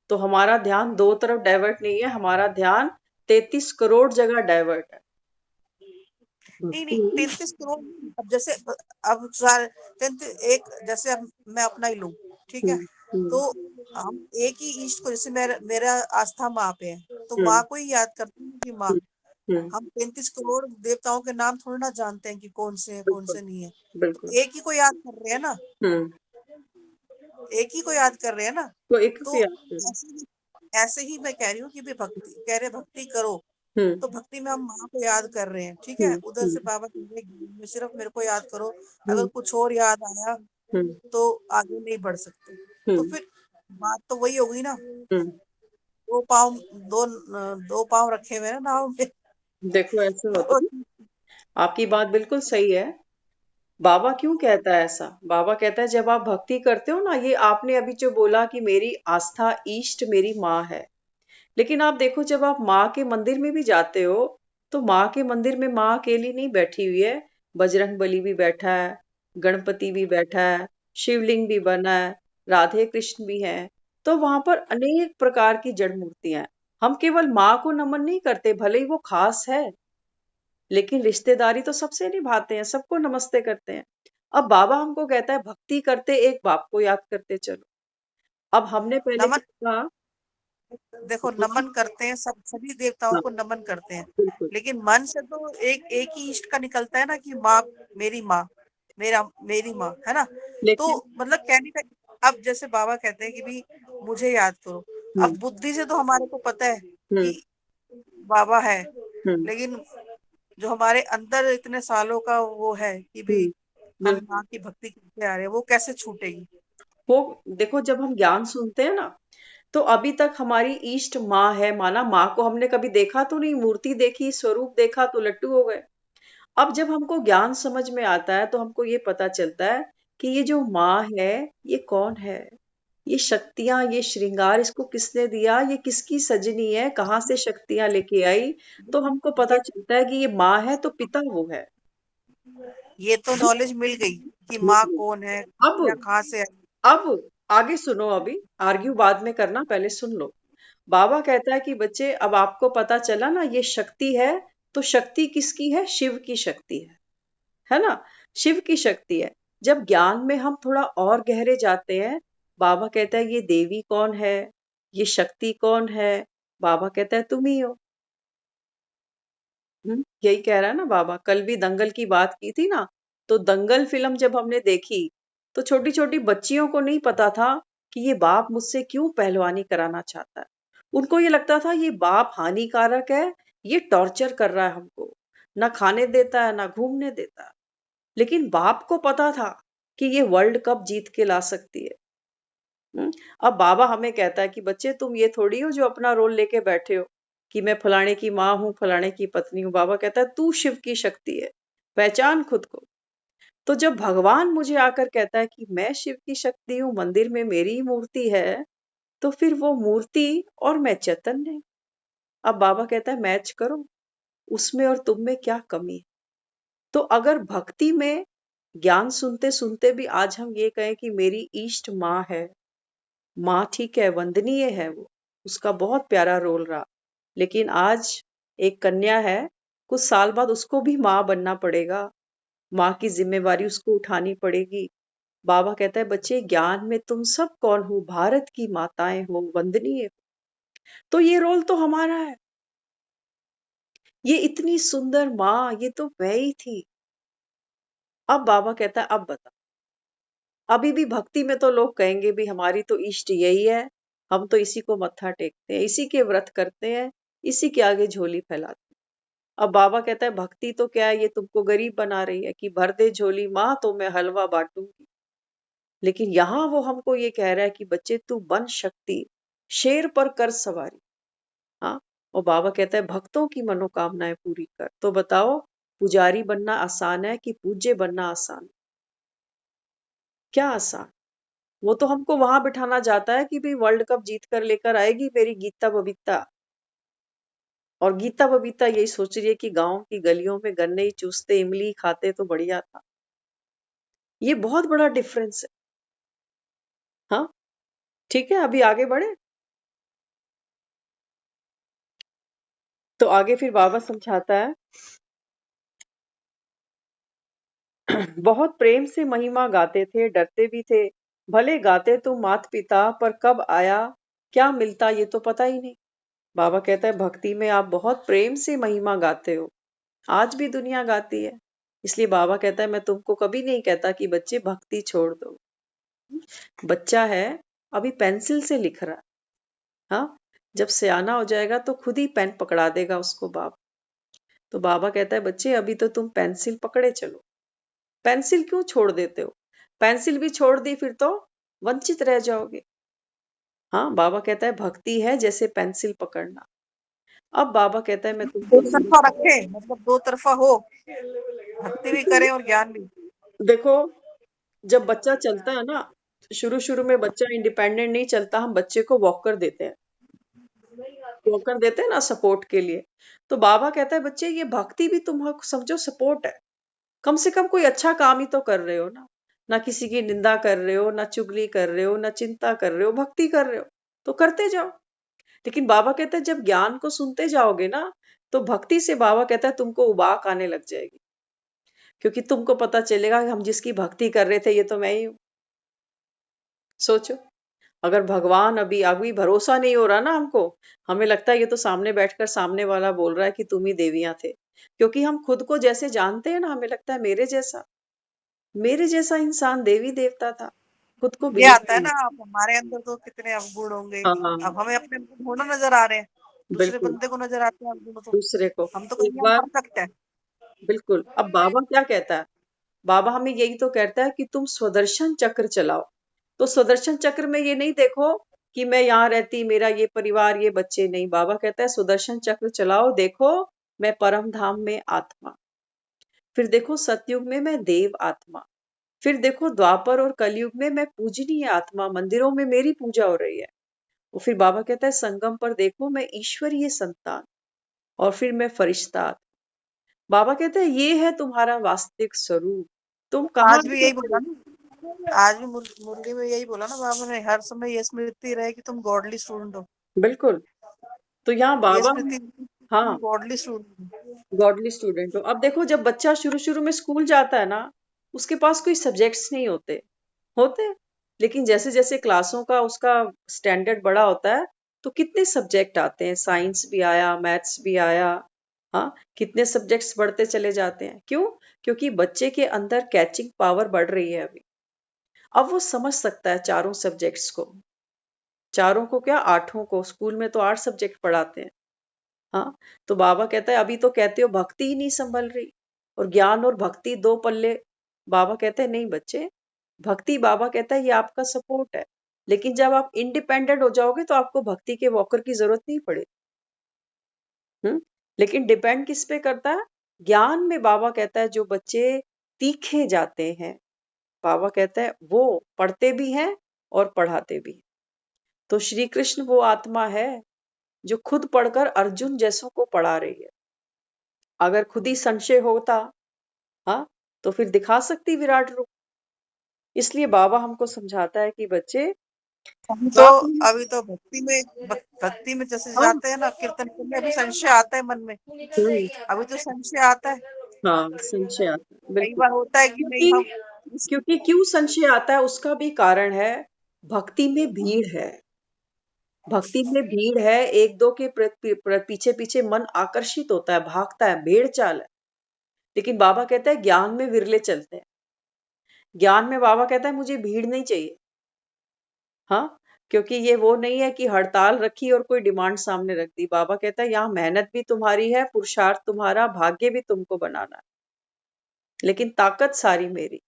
तो हमारा ध्यान दो तरफ डाइवर्ट नहीं है, हमारा ध्यान 33 करोड़ जगह डाइवर्ट है। नहीं नहीं, भक्ति। 33 करोड़। अब जैसे अब सारे 33 एक, जैसे अब मैं अपना ही लूं, ठीक है। हम्म, तो हम्म, हम एक ही ईश्वर को, जैसे मेरा आस्था माँ पे है, तो हम्म, माँ को ही याद करते हैं कि माँ। हम्म, हम्म, हम 33 करोड़ देवताओं के नाम थोड़ा ना जानते हैं कि कौन से हैं कौन बिल्कुल, से नहीं है। तो बिल्कुल। एक ही को याद कर रहे हैं ना, हम्म। एक ही को याद कर रहे हैं ना। तो एक तो को याद करो। ऐसे ही मैं कह रही हूँ कि भी भक्ति कह रहे भक्ति करो, हम्म, तो भक्ति में हम माँ को याद कर रहे हैं, ठीक है। हम्म, उधर से हम्म, बाबा कह रहे हैं में सिर्फ मेरे को याद करो, अगर हम्म, कुछ और याद आया हम्म, तो आगे नहीं बढ़ सकते। तो हम्म, फिर बात तो वही होगी ना, हम्म। दो पाँव, दो दो पाँव रखे हुए हैं ना नाव में। देखो ऐसे होता तो है, आपकी बात बिल्कुल सही है। बाबा क्यों कहता है ऐसा? बाबा कहता है जब आप भक्ति करते हो ना, ये आपने अभी जो बोला कि मेरी आस्था इष्ट मेरी माँ है, लेकिन आप देखो जब आप माँ के मंदिर में भी जाते हो, तो माँ के मंदिर में माँ अकेली नहीं बैठी हुई है। बजरंग बली भी बैठा है, गणपति भी बैठा है, शिवलिंग भी बना है, राधे कृष्ण भी है। तो वहां पर अनेक प्रकार की जड़ मूर्तियां हैं। हम केवल माँ को नमन नहीं करते, भले ही वो खास है, लेकिन रिश्तेदारी तो सबसे निभाते हैं, सबको नमस्ते करते हैं। अब बाबा हमको कहता है भक्ति करते एक बाप को याद करते चलो। अब हमने पहले नमन, क्या कहा? देखो नमन करते हैं, सब सभी देवताओं हाँ, को नमन करते हैं, बिल्कुल। लेकिन मन से तो एक ही इष्ट का निकलता है ना, कि माँ, मेरी माँ, मेरी माँ है ना। तो लेकिन मतलब कहने का, अब जैसे बाबा कहते हैं कि भी मुझे याद करो। हम्म अब बुद्धि से तो हमारे को पता है हम्म कि बाबा है, हम्म लेकिन जो हमारे अंदर इतने सालों का वो है कि भी हम बिल्कुल। माँ की भक्ति करते आ रहे हैं, वो कैसे छूटेगी। वो देखो जब हम ज्ञान सुनते हैं ना, तो अभी तक हमारी इष्ट माँ है, माना माँ को हमने कभी देखा तो नहीं, मूर्ति देखी, स्वरूप देखा तो लट्टू हो गए। अब जब हमको ज्ञान समझ में आता है तो हमको ये पता चलता है कि ये जो माँ है, ये कौन है, ये शक्तियां, ये श्रृंगार इसको किसने दिया, ये किसकी सजनी है, कहाँ से शक्तियां लेके आई। तो हमको पता ये चलता है कि ये माँ है तो पिता वो है। ये तो नॉलेज मिल गई कि माँ कौन है अब या कहाँ से आई। अब आगे सुनो, अभी आर्ग्यू बाद में करना, पहले सुन लो। बाबा कहता है कि बच्चे अब आपको पता चला ना ये शक्ति है, तो शक्ति किसकी है? शिव की शक्ति है ना? शिव की शक्ति है। जब ज्ञान में हम थोड़ा और गहरे जाते हैं, बाबा कहता है ये देवी कौन है, ये शक्ति कौन है? बाबा कहता है तुम ही हो। यही कह रहा है ना बाबा। कल भी दंगल की बात की थी ना, तो दंगल फिल्म जब हमने देखी, तो छोटी छोटी बच्चियों को नहीं पता था कि ये बाप मुझसे क्यों पहलवानी कराना चाहता है। उनको ये लगता था ये बाप हानिकारक है, ये टॉर्चर कर रहा है हमको, ना खाने देता है ना घूमने देता है। लेकिन बाप को पता था कि ये वर्ल्ड कप जीत के ला सकती है। हम्म, अब बाबा हमें कहता है कि बच्चे तुम ये थोड़ी हो जो अपना रोल लेके बैठे हो कि मैं फलाने की माँ हूँ, फलाने की पत्नी हूँ। बाबा कहता है तू शिव की शक्ति है, पहचान खुद को। तो जब भगवान मुझे आकर कहता है कि मैं शिव की शक्ति हूँ, मंदिर में मेरी मूर्ति है, तो फिर वो मूर्ति और मैं चैतन्य। अब बाबा कहता है मैच करो, उसमें और तुम में क्या कमी है। तो अगर भक्ति में ज्ञान सुनते सुनते भी आज हम ये कहें कि मेरी इष्ट माँ है, माँ ठीक है, वंदनीय है वो, उसका बहुत प्यारा रोल रहा, लेकिन आज एक कन्या है, कुछ साल बाद उसको भी माँ बनना पड़ेगा, माँ की जिम्मेवारी उसको उठानी पड़ेगी। बाबा कहता है बच्चे ज्ञान में तुम सब कौन हो? भारत की माताएं हो, वंदनीय हो। तो ये रोल तो हमारा है। ये इतनी सुंदर माँ, ये तो मैं ही थी। अब बाबा कहता है अब बता। अभी भी भक्ति में तो लोग कहेंगे भी हमारी तो इष्ट यही है, हम तो इसी को मत्था टेकते हैं, इसी के व्रत करते हैं, इसी के आगे झोली फैलाते हैं। अब बाबा कहता है भक्ति तो क्या है, ये तुमको गरीब बना रही है कि भर दे झोली माँ तो मैं हलवा बांटूंगी। लेकिन यहाँ वो हमको ये कह रहा है कि बच्चे तू बन शक्ति, शेर पर कर सवारी। हाँ, और बाबा कहता है भक्तों की मनोकामनाएं पूरी कर। तो बताओ, पुजारी बनना आसान है कि पूज्य बनना आसान है? क्या आसान? वो तो हमको वहां बिठाना चाहता है कि भाई वर्ल्ड कप जीत कर लेकर आएगी मेरी गीता बबीता, और गीता बबीता यही सोच रही है कि गांव की गलियों में गन्ने ही चूसते इमली खाते तो बढ़िया था। ये बहुत बड़ा डिफरेंस है। हाँ, ठीक है, अभी आगे बढ़े। तो आगे फिर बाबा समझाता है बहुत प्रेम से महिमा गाते थे, डरते भी थे, भले गाते तो मात पिता, पर कब आया क्या मिलता ये तो पता ही नहीं। बाबा कहता है भक्ति में आप बहुत प्रेम से महिमा गाते हो, आज भी दुनिया गाती है। इसलिए बाबा कहता है मैं तुमको कभी नहीं कहता कि बच्चे भक्ति छोड़ दो। बच्चा है, अभी पेंसिल से लिख रहा है। हाँ, जब सियाना हो जाएगा तो खुद ही पेन पकड़ा देगा उसको बाप। तो बाबा कहता है बच्चे अभी तो तुम पेंसिल पकड़े चलो, पेंसिल क्यों छोड़ देते हो? पेंसिल भी छोड़ दी फिर तो वंचित रह जाओगे। हाँ, बाबा कहता है भक्ति है जैसे पेंसिल पकड़ना। अब बाबा कहता है मैं दो तुमको तरफा रखे, मतलब दो तरफा हो, भक्ति भी करें और ज्ञान भी। देखो, जब बच्चा चलता है ना, शुरू शुरू में बच्चा इंडिपेंडेंट नहीं चलता, हम बच्चे को वॉकर देते हैं, वॉकर देते हैं ना सपोर्ट के लिए। तो बाबा कहता है बच्चे ये भक्ति भी तुम समझो सपोर्ट है। कम से कम कोई अच्छा काम ही तो कर रहे हो ना, ना किसी की निंदा कर रहे हो, ना चुगली कर रहे हो, ना चिंता कर रहे हो, भक्ति कर रहे हो, तो करते जाओ। लेकिन बाबा कहता है जब ज्ञान को सुनते जाओगे ना, तो भक्ति से बाबा कहता है तुमको उबाक आने लग जाएगी, क्योंकि तुमको पता चलेगा कि हम जिसकी भक्ति कर रहे थे ये तो मैं ही हूँ। सोचो, अगर भगवान अभी अभी भरोसा नहीं हो रहा ना हमको, हमें लगता है ये तो सामने बैठकर सामने वाला बोल रहा है कि तुम ही देवियां थे, क्योंकि हम खुद को जैसे जानते हैं ना, हमें लगता है मेरे जैसा इंसान देवी देवता था, खुद को ये आता है बिल्कुल ना, नहीं। अब हमारे अंदर तो कितने अवगुण होंगे। हाँ, अब हमें अपने गुण नजर आ रहे हैं, दूसरे बिल्कुल। बंदे को नजर आते हैं अवगुण, तो दूसरे को हम तो एक कहेंगे हम बार, परफेक्ट है। बिल्कुल। अब बाबा क्या कहता है, बाबा हमें यही तो कहता है कि तुम स्वदर्शन चक्र चलाओ। तो स्वदर्शन चक्र में ये नहीं देखो कि मैं यहाँ रहती, मेरा ये परिवार, ये बच्चे, नहीं। बाबा कहता है सुदर्शन चक्र चलाओ, देखो मैं परम धाम में आत्मा, फिर देखो सतयुग में मैं देव आत्मा, फिर देखो द्वापर और कलयुग में मैं पूजनीय आत्मा, मंदिरों में मेरी पूजा हो रही है। और फिर बाबा कहता है संगम पर देखो मैं ईश्वरीय संतान, और फिर मैं फरिश्ता आत्मा। बाबा कहते हैं ये है तुम्हारा वास्तविक स्वरूप, तुम कहाँ आज भी थे यही बोला मेरे? ना, आज भी मुरली में यही बोला ना बाबा ने, हर समय ये स्मृति रहे कि तुम गॉडली स्टूडेंट हो। बिल्कुल। तो यहाँ ये बाबा, स्मृति, हाँ, गॉडली स्टूडेंट हो। गॉडली स्टूडेंट हो। अब देखो जब बच्चा शुरू शुरू में स्कूल जाता है ना, उसके पास कोई सब्जेक्ट्स नहीं होते, होते, लेकिन जैसे जैसे क्लासों का उसका स्टैंडर्ड बड़ा होता है, तो कितने सब्जेक्ट आते हैं, साइंस भी आया, मैथ्स भी आया, हाँ, कितने सब्जेक्ट्स बढ़ते चले जाते हैं। क्यों? क्योंकि बच्चे के अंदर कैचिंग पावर बढ़ रही है अभी। अब वो समझ सकता है चारों सब्जेक्ट्स को, चारों को क्या, आठों को। स्कूल में तो 8 सब्जेक्ट पढ़ाते हैं, हाँ। तो बाबा कहता है अभी तो कहते हो भक्ति ही नहीं संभल रही, और ज्ञान और भक्ति दो पल्ले। बाबा कहते हैं नहीं बच्चे, भक्ति, बाबा कहता है ये आपका सपोर्ट है, लेकिन जब आप इंडिपेंडेंट हो जाओगे तो आपको भक्ति के वॉकर की जरूरत नहीं पड़ेगी। लेकिन डिपेंड किस पे करता है? ज्ञान में बाबा कहता है जो बच्चे तीखे जाते हैं, बाबा कहता है वो पढ़ते भी हैं और पढ़ाते भी हैं। तो श्री कृष्ण वो आत्मा है जो खुद पढ़कर अर्जुन जैसों को पढ़ा रही है। अगर खुद ही संशय होता, हाँ, तो फिर दिखा सकती विराट रूप। इसलिए बाबा हमको समझाता है कि बच्चे, अभी तो तो आप, अभी तो भक्ति में जैसे हाँ, जाते हैं ना, कीर्तन करने, अभी संशय आता है मन में। हम्म, अभी तो संशय आता है, हाँ, संशय आता है, कई बिल्कुल। बार होता है कि नहीं क्योंकि हम क्योंकि क्यों संशय आता है उसका भी कारण है, भक्ति में भीड़ है। भक्ति में भीड़ है, एक दो के पीछे पीछे मन आकर्षित होता है, भागता है, भेड़ चाल है। लेकिन बाबा कहता है ज्ञान में विरले चलते हैं। ज्ञान में बाबा कहता है मुझे भीड़ नहीं चाहिए, हाँ, क्योंकि ये वो नहीं है कि हड़ताल रखी और कोई डिमांड सामने रख दी। बाबा कहता है यहाँ मेहनत भी तुम्हारी है, पुरुषार्थ तुम्हारा, भाग्य भी तुमको बनाना है, लेकिन ताकत सारी मेरी।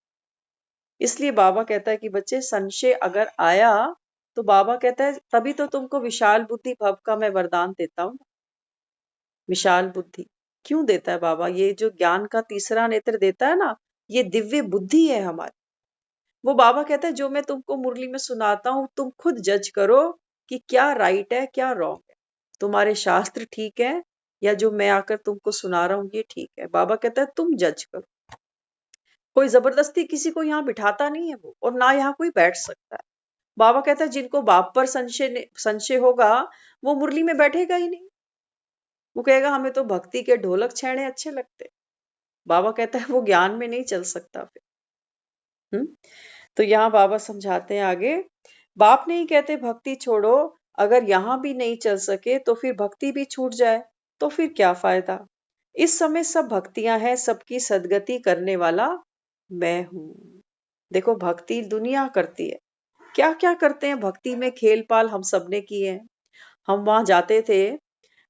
इसलिए बाबा कहता है कि बच्चे संशय अगर आया, तो बाबा कहता है तभी तो तुमको विशाल बुद्धि भव का मैं वरदान देता हूँ। विशाल बुद्धि क्यों देता है बाबा? ये जो ज्ञान का तीसरा नेत्र देता है ना, ये दिव्य बुद्धि है हमारी। वो बाबा कहता है जो मैं तुमको मुरली में सुनाता हूँ तुम खुद जज करो कि क्या राइट है क्या रॉन्ग है, तुम्हारे शास्त्र ठीक है या जो मैं आकर तुमको सुना रहा हूँ ये ठीक है। बाबा कहता है तुम जज करो। कोई जबरदस्ती किसी को यहाँ बिठाता नहीं है वो, और ना यहाँ कोई बैठ सकता है। बाबा कहता है जिनको बाप पर संशय होगा, वो मुरली में बैठेगा ही नहीं। वो कहेगा हमें तो भक्ति के ढोलक छेड़े अच्छे लगते। बाबा कहता है वो ज्ञान में नहीं चल सकता फिर। तो यहाँ बाबा समझाते हैं आगे, बाप नहीं कहते भक्ति छोड़ो, अगर यहाँ भी नहीं चल सके तो फिर भक्ति भी छूट जाए तो फिर क्या फायदा। इस समय सब भक्तियां हैं, सबकी सदगति करने वाला मैं हूं। देखो भक्ति दुनिया करती है, क्या क्या करते हैं भक्ति में, खेल पाल हम सबने किए हैं। हम वहां जाते थे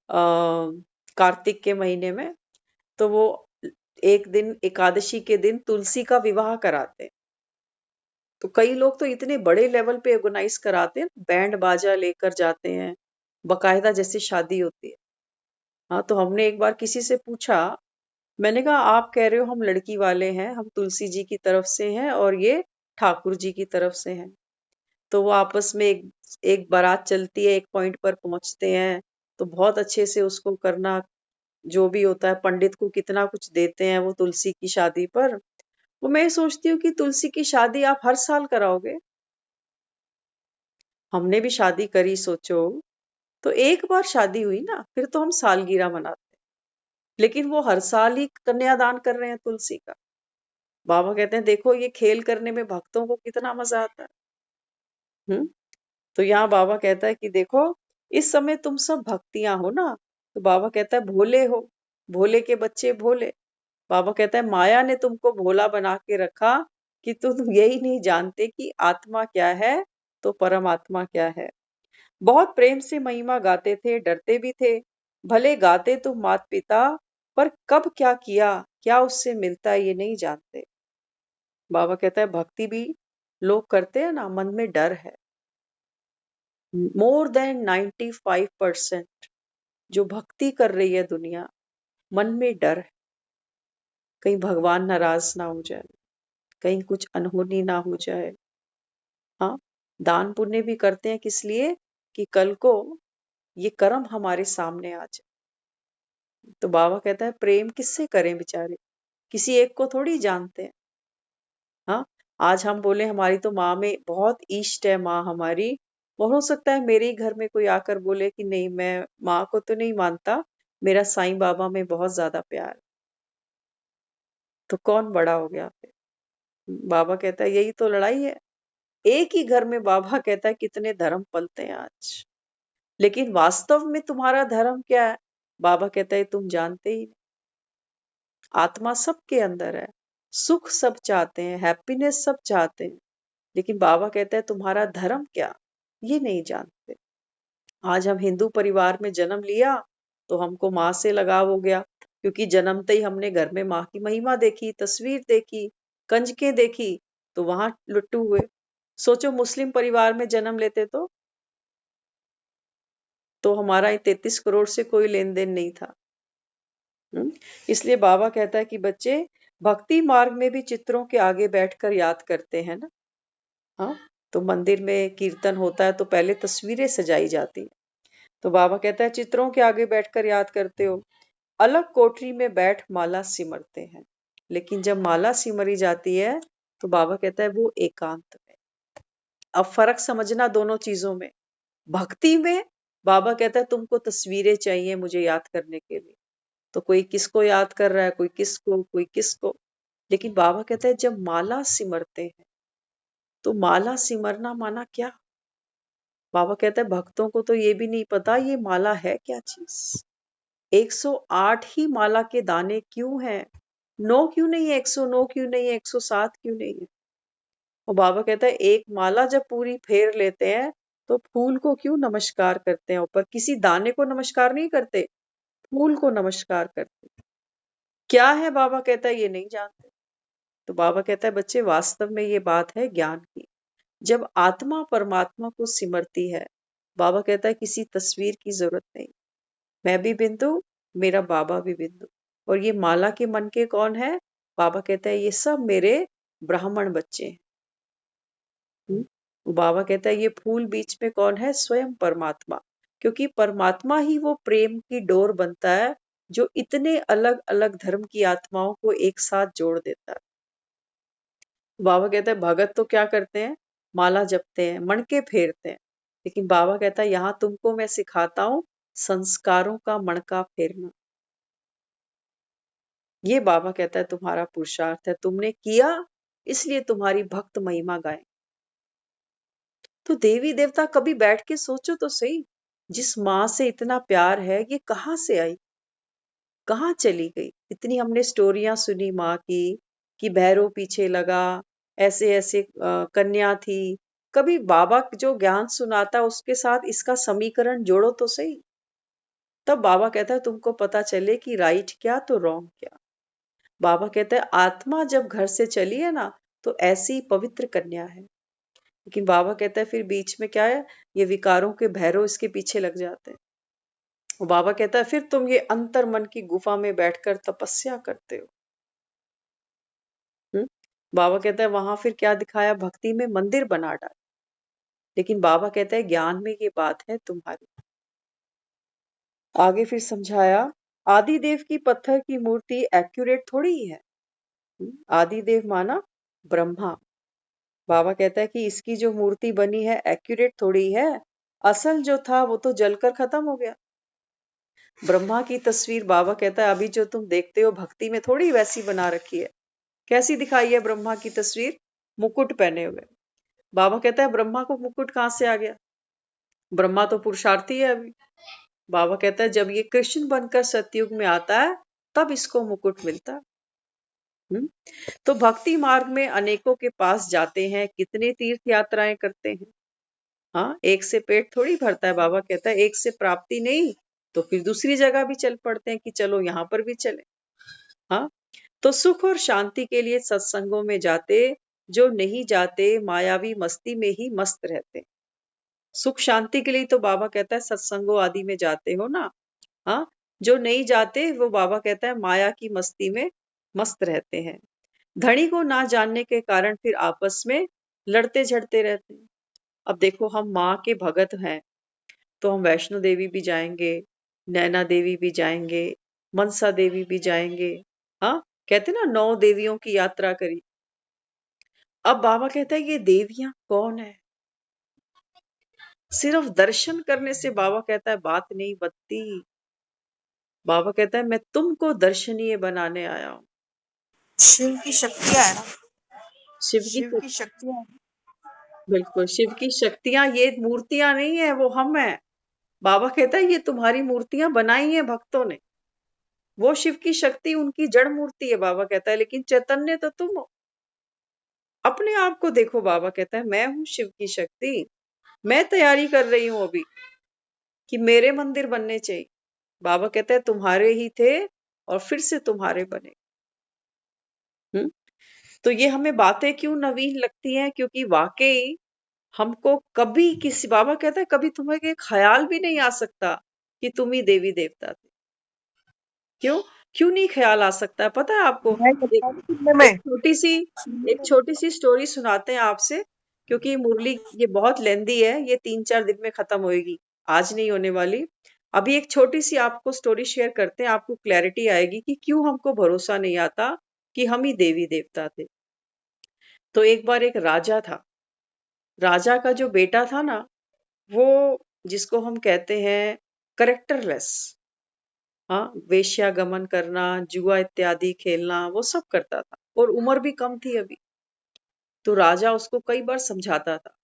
कार्तिक के महीने में, तो वो एक दिन एकादशी के दिन तुलसी का विवाह कराते हैं। तो कई लोग तो इतने बड़े लेवल पे ऑर्गेनाइज कराते हैं, बैंड बाजा लेकर जाते हैं, बकायदा जैसे शादी होती है। हाँ, तो हमने एक बार किसी से पूछा मैंने कहा आप कह रहे हो हम लड़की वाले हैं, हम तुलसी जी की तरफ से हैं और ये ठाकुर जी की तरफ से हैं। तो वो आपस में एक एक बारात चलती है, एक पॉइंट पर पहुंचते हैं, तो बहुत अच्छे से उसको करना, जो भी होता है, पंडित को कितना कुछ देते हैं वो तुलसी की शादी पर। वो मैं सोचती हूँ कि तुलसी की शादी आप हर साल कराओगे? हमने भी शादी करी, सोचो तो एक बार शादी हुई ना, फिर तो हम सालगिरह मनाते, लेकिन वो हर साल ही कन्यादान कर रहे हैं तुलसी का। बाबा कहते हैं देखो ये खेल करने में भक्तों को कितना मजा आता है। हम्म। तो यहाँ बाबा कहता है कि देखो इस समय तुम सब भक्तियां हो ना, तो बाबा कहता है भोले हो, भोले के बच्चे भोले। बाबा कहता है माया ने तुमको भोला बना के रखा कि तुम यही नहीं जानते कि आत्मा क्या है तो परमात्मा क्या है। बहुत प्रेम से महिमा गाते थे, डरते भी थे, भले गाते तुम मात पिता, पर कब क्या किया, क्या उससे मिलता है ये नहीं जानते। बाबा कहता है भक्ति भी लोग करते हैं ना, मन में डर है। मोर देन 95% जो भक्ति कर रही है दुनिया, मन में डर है, कहीं भगवान नाराज ना हो जाए, कहीं कुछ अनहोनी ना हो जाए। हाँ, दान पुण्य भी करते हैं किस लिए, कि कल को ये कर्म हमारे सामने आ जाए। तो बाबा कहता है प्रेम किससे करें बेचारे, किसी एक को थोड़ी जानते हैं। हाँ, आज हम बोले हमारी तो माँ में बहुत इष्ट है माँ हमारी, और हो सकता है मेरे ही घर में कोई आकर बोले कि नहीं मैं माँ को तो नहीं मानता, मेरा साईं बाबा में बहुत ज्यादा प्यार है। तो कौन बड़ा हो गया फिर? बाबा कहता है यही तो लड़ाई है। एक ही घर में बाबा कहता है कितने धर्म पलते हैं आज, लेकिन वास्तव में तुम्हारा धर्म क्या है? बाबा कहता है तुम जानते ही नहीं। आत्मा सबके अंदर है, सुख सब चाहते हैं, हैप्पीनेस सब चाहते हैं, लेकिन बाबा कहता है तुम्हारा धर्म क्या, ये नहीं जानते। आज हम हिंदू परिवार में जन्म लिया तो हमको माँ से लगाव हो गया, क्योंकि जन्मते ही हमने घर में माँ की महिमा देखी, तस्वीर देखी, कंजकें देखी, तो वहां लुट्टू हुए। सोचो मुस्लिम परिवार में जन्म लेते तो हमारा 33 करोड़ से कोई लेन देन नहीं था। इसलिए बाबा कहता है कि बच्चे भक्ति मार्ग में भी चित्रों के आगे बैठकर याद करते हैं ना। हाँ, तो मंदिर में कीर्तन होता है तो पहले तस्वीरें सजाई जाती है, तो बाबा कहता है चित्रों के आगे बैठकर याद करते हो, अलग कोठरी में बैठ माला सिमरते हैं, लेकिन जब माला सिमरी जाती है तो बाबा कहता है वो एकांत में। अब फर्क समझना दोनों चीजों में। भक्ति में बाबा कहता है तुमको तस्वीरें चाहिए मुझे याद करने के लिए, तो कोई किसको याद कर रहा है, कोई किसको, कोई किसको। लेकिन बाबा कहता है जब माला सिमरते हैं, तो माला सिमरना माना क्या? बाबा कहता है भक्तों को तो ये भी नहीं पता ये माला है क्या चीज। 108 ही माला के दाने क्यों हैं? 9 क्यों नहीं है, 109 क्यों नहीं है, 107 क्यों नहीं है? और बाबा कहता है एक माला जब पूरी फेर लेते हैं तो फूल को क्यों नमस्कार करते हैं ऊपर, किसी दाने को नमस्कार नहीं करते, फूल को नमस्कार करते। क्या है बाबा कहता है ये नहीं जानते। तो बाबा कहता है बच्चे वास्तव में ये बात है ज्ञान की। जब आत्मा परमात्मा को सिमरती है, बाबा कहता है किसी तस्वीर की जरूरत नहीं, मैं भी बिंदु, मेरा बाबा भी बिंदु। और ये माला के मन के कौन है? बाबा कहता है ये सब मेरे ब्राह्मण बच्चे हैं। बाबा कहता है ये फूल बीच में कौन है? स्वयं परमात्मा, क्योंकि परमात्मा ही वो प्रेम की डोर बनता है जो इतने अलग अलग धर्म की आत्माओं को एक साथ जोड़ देता है। बाबा कहता है भगत तो क्या करते हैं, माला जपते हैं, मणके फेरते हैं, लेकिन बाबा कहता है यहाँ तुमको मैं सिखाता हूँ संस्कारों का मणका फेरना। ये बाबा कहता है तुम्हारा पुरुषार्थ है, तुमने किया इसलिए तुम्हारी भक्त महिमा गाए। तो देवी देवता कभी बैठ के सोचो तो सही, जिस माँ से इतना प्यार है ये कहाँ से आई, कहाँ चली गई? इतनी हमने स्टोरियां सुनी माँ की कि भैरव पीछे लगा, ऐसे ऐसे कन्या थी। कभी बाबा जो ज्ञान सुनाता उसके साथ इसका समीकरण जोड़ो तो सही, तब बाबा कहता है तुमको पता चले कि राइट क्या तो रॉन्ग क्या। बाबा कहता है आत्मा जब घर से चली है ना तो ऐसी पवित्र कन्या है, लेकिन बाबा कहता है फिर बीच में क्या है, ये विकारों के भैरव इसके पीछे लग जाते हैं। वो बाबा कहता है फिर तुम ये अंतर मन की गुफा में बैठकर तपस्या करते हो। बाबा कहता है वहां फिर क्या दिखाया, भक्ति में मंदिर बना डाल। लेकिन बाबा कहता है ज्ञान में ये बात है तुम्हारी। आगे फिर समझाया, आदिदेव की पत्थर की मूर्ति एक्यूरेट थोड़ी ही है। आदिदेव माना ब्रह्मा। बाबा कहता है कि इसकी जो मूर्ति बनी है एक्यूरेट थोड़ी है, असल जो था वो तो जलकर खत्म हो गया। ब्रह्मा की तस्वीर बाबा कहता है अभी जो तुम देखते हो भक्ति में थोड़ी वैसी बना रखी है। कैसी दिखाई है ब्रह्मा की तस्वीर, मुकुट पहने हुए। बाबा कहता है ब्रह्मा को मुकुट कहां से आ गया, ब्रह्मा तो पुरुषार्थी है अभी। बाबा कहता है जब ये कृष्ण बनकर सतयुग में आता है तब इसको मुकुट मिलता है। तो भक्ति मार्ग में अनेकों के पास जाते हैं, कितने तीर्थ यात्राएं करते हैं। हाँ, एक से पेट थोड़ी भरता है। बाबा कहता है एक से प्राप्ति नहीं तो फिर दूसरी जगह भी चल पड़ते हैं कि चलो यहाँ पर भी चले। हाँ, तो सुख और शांति के लिए सत्संगों में जाते, जो नहीं जाते मायावी मस्ती में ही मस्त रहते। सुख शांति के लिए तो बाबा कहता है सत्संगों आदि में जाते हो ना। हाँ, जो नहीं जाते वो बाबा कहता है माया की मस्ती में मस्त रहते हैं। धनी को ना जानने के कारण फिर आपस में लड़ते झड़ते रहते हैं। अब देखो हम माँ के भगत हैं तो हम वैष्णो देवी भी जाएंगे, नैना देवी भी जाएंगे, मनसा देवी भी जाएंगे। हाँ, कहते ना 9 देवियों की यात्रा करी। अब बाबा कहता है ये देवियां कौन है, सिर्फ दर्शन करने से बाबा कहता है बात नहीं बनती। बाबा कहता है मैं तुमको दर्शनीय बनाने आया हूँ। शिव की शक्तियां है ना, शिव की शिव की शक्तियां। बिल्कुल शिव की शक्तियां, ये मूर्तियां नहीं है, वो हम है। बाबा कहता है ये तुम्हारी मूर्तियां बनाई है भक्तों ने, वो शिव की शक्ति उनकी जड़ मूर्ति है। बाबा कहता है लेकिन चैतन्य तो तुम हो। अपने आप को देखो। बाबा कहता है मैं हूं शिव की शक्ति, मैं तैयारी कर रही हूं अभी कि मेरे मंदिर बनने चाहिए। बाबा कहता है तुम्हारे ही थे और फिर से तुम्हारे बने। तो ये हमें बातें क्यों नवीन लगती हैं, क्योंकि वाकई हमको कभी किसी, बाबा कहता है कभी तुम्हें एक ख्याल भी नहीं आ सकता कि तुम ही देवी देवता थे। क्यों क्यों नहीं ख्याल आ सकता, पता है आपको? मैं एक, बताऊं सुनने एक में, छोटी सी एक छोटी सी स्टोरी सुनाते हैं आपसे, क्योंकि मुरली ये बहुत लेंदी है, ये 3-4 दिन में खत्म होएगी, आज नहीं होने वाली। अभी एक छोटी सी आपको स्टोरी शेयर करते हैं, आपको क्लैरिटी आएगी कि क्यों हमको भरोसा नहीं आता कि हम ही देवी देवता थे। तो एक बार एक राजा था। राजा का जो बेटा था ना, वो जिसको हम कहते हैं करेक्टरलेस, हाँ, वेश्यागमन करना, जुआ इत्यादि खेलना, वो सब करता था और उम्र भी कम थी अभी। तो राजा उसको कई बार समझाता था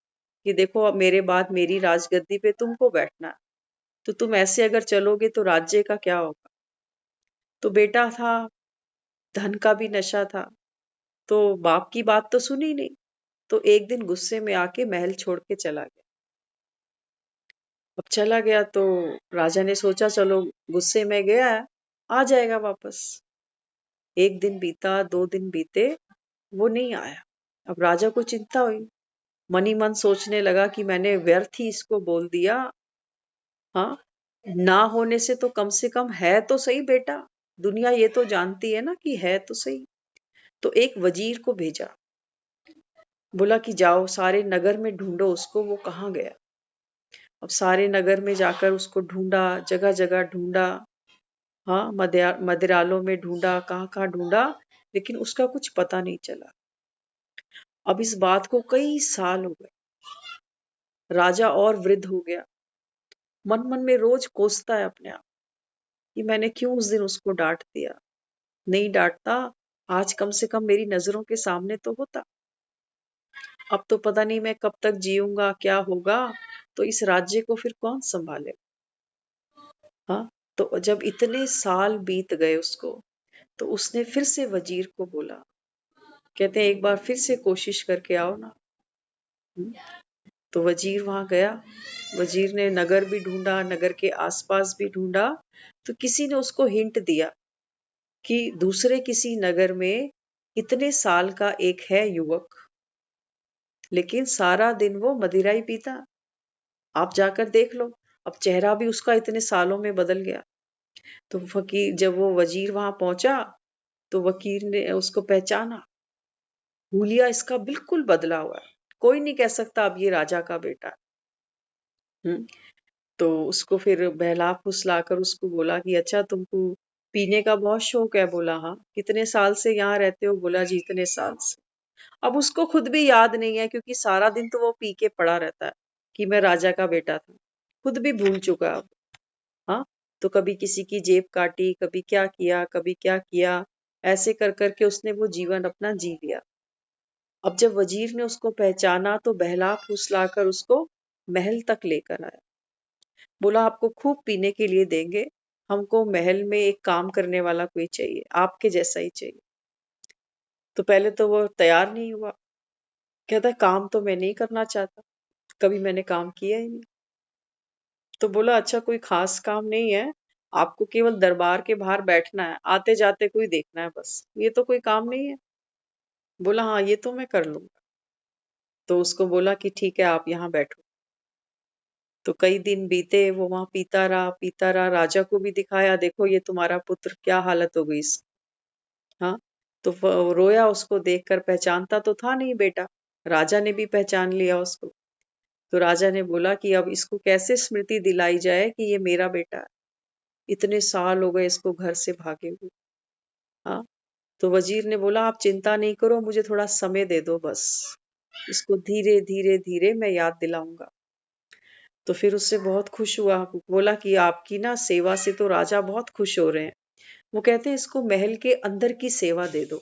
कि देखो अब मेरे बाद मेरी राजगद्दी पे तुमको बैठना है, तो तुम ऐसे अगर चलोगे तो राज्य का क्या होगा। तो बेटा था, धन का भी नशा था, तो बाप की बात तो सुनी नहीं। तो एक दिन गुस्से में आके महल छोड़ के चला गया। अब चला गया तो राजा ने सोचा चलो गुस्से में गया है, आ जाएगा वापस। 1 दिन बीता, 2 दिन बीते, वो नहीं आया। अब राजा को चिंता हुई, मन ही मन सोचने लगा कि मैंने व्यर्थ ही इसको बोल दिया। हाँ, ना होने से तो कम से कम है तो सही बेटा, दुनिया ये तो जानती है ना कि है तो सही। तो एक वजीर को भेजा, बोला कि जाओ सारे नगर में ढूंढो उसको, वो कहाँ गया। अब सारे नगर में जाकर उसको ढूंढा, जगह जगह ढूंढा, हाँ, मदिरालों में ढूंढा, कहाँ कहाँ ढूंढा, लेकिन उसका कुछ पता नहीं चला। अब इस बात को कई साल हो गए। राजा और वृद्ध हो गया, मन मन में रोज कोसता है अपने आप कि मैंने क्यों उस दिन उसको डांट दिया, नहीं डांटता आज कम से कम मेरी नजरों के सामने तो होता। अब तो पता नहीं मैं कब तक जीऊंगा, क्या होगा, तो इस राज्य को फिर कौन संभाले। हाँ, तो जब इतने साल बीत गए उसको, तो उसने फिर से वजीर को बोला, कहते हैं एक बार फिर से कोशिश करके आओ ना। हम्म, तो वजीर वहां गया। वजीर ने नगर भी ढूंढा, नगर के आसपास भी ढूंढा, तो किसी ने उसको हिंट दिया कि दूसरे किसी नगर में इतने साल का एक है युवक, लेकिन सारा दिन वो मदिरा ही पीता, आप जाकर देख लो। अब चेहरा भी उसका इतने सालों में बदल गया। तो फकीर जब वो वजीर वहां पहुंचा तो वकील ने उसको पहचाना, हुलिया इसका बिल्कुल बदला हुआ है, कोई नहीं कह सकता अब ये राजा का बेटा है। हम्म, तो उसको फिर बहला फुसलाकर उसको बोला कि अच्छा तुमको पीने का बहुत शौक है? बोला हाँ। कितने साल से यहाँ रहते हो? बोला जी इतने साल से। अब उसको खुद भी याद नहीं है क्योंकि सारा दिन तो वो पी के पड़ा रहता है कि मैं राजा का बेटा था, खुद भी भूल चुका अब। हाँ, तो कभी किसी की जेब काटी, कभी क्या किया, कभी क्या किया, ऐसे कर करके उसने वो जीवन अपना जी लिया। अब जब वजीर ने उसको पहचाना तो बहला फुसलाकर उसको महल तक लेकर आया। बोला आपको खूब पीने के लिए देंगे, हमको महल में एक काम करने वाला कोई चाहिए, आपके जैसा ही चाहिए। तो पहले तो वो तैयार नहीं हुआ, कहता काम तो मैं नहीं करना चाहता, कभी मैंने काम किया ही नहीं। तो बोला अच्छा कोई खास काम नहीं है, आपको केवल दरबार के बाहर बैठना है, आते जाते कोई देखना है बस, ये तो कोई काम नहीं है। बोला हाँ ये तो मैं कर लूंगा। तो उसको बोला कि ठीक है आप यहाँ बैठो। तो कई दिन बीते, वो वहां पीता रहा, राजा को भी दिखाया देखो ये तुम्हारा पुत्र, क्या हालत हो गई इसकी। हाँ, तो रोया उसको देखकर, पहचानता तो था नहीं बेटा, राजा ने भी पहचान लिया उसको। तो राजा ने बोला कि अब इसको कैसे स्मृति दिलाई जाए कि ये मेरा बेटा है, इतने साल हो गए इसको घर से भागे हुए। हाँ, तो वजीर ने बोला आप चिंता नहीं करो, मुझे थोड़ा समय दे दो बस, इसको धीरे धीरे धीरे मैं याद दिलाऊंगा। तो फिर उससे बहुत खुश हुआ, बोला कि आपकी ना सेवा से तो राजा बहुत खुश हो रहे हैं, वो कहते हैं इसको महल के अंदर की सेवा दे दो।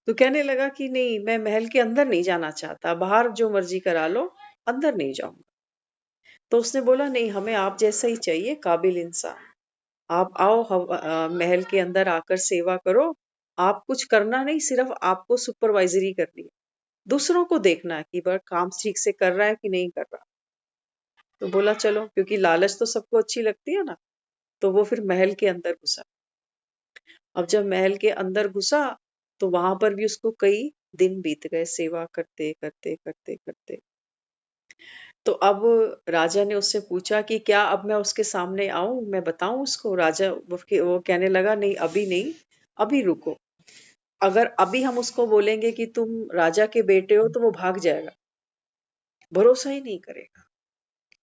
तो कहने लगा कि नहीं मैं महल के अंदर नहीं जाना चाहता, बाहर जो मर्जी करा लो, अंदर नहीं जाऊंगा। तो उसने बोला नहीं हमें आप जैसा ही चाहिए, काबिल इंसान। आप आओ महल के अंदर आकर सेवा करो, आप कुछ करना नहीं, सिर्फ आपको सुपरवाइजरी करनी है, दूसरों को देखना है कि वह काम ठीक से कर रहा है कि नहीं कर रहा। तो बोला चलो, क्योंकि लालच तो सबको अच्छी लगती है ना। तो वो फिर महल के अंदर घुसा। अब जब महल के अंदर घुसा तो वहां पर भी उसको कई दिन बीत गए सेवा करते करते करते करते। तो अब राजा ने उससे पूछा कि क्या अब मैं उसके सामने आऊं, मैं बताऊं उसको? राजा वो कहने लगा नहीं अभी नहीं, अभी रुको, अगर अभी हम उसको बोलेंगे कि तुम राजा के बेटे हो तो वो भाग जाएगा, भरोसा ही नहीं करेगा।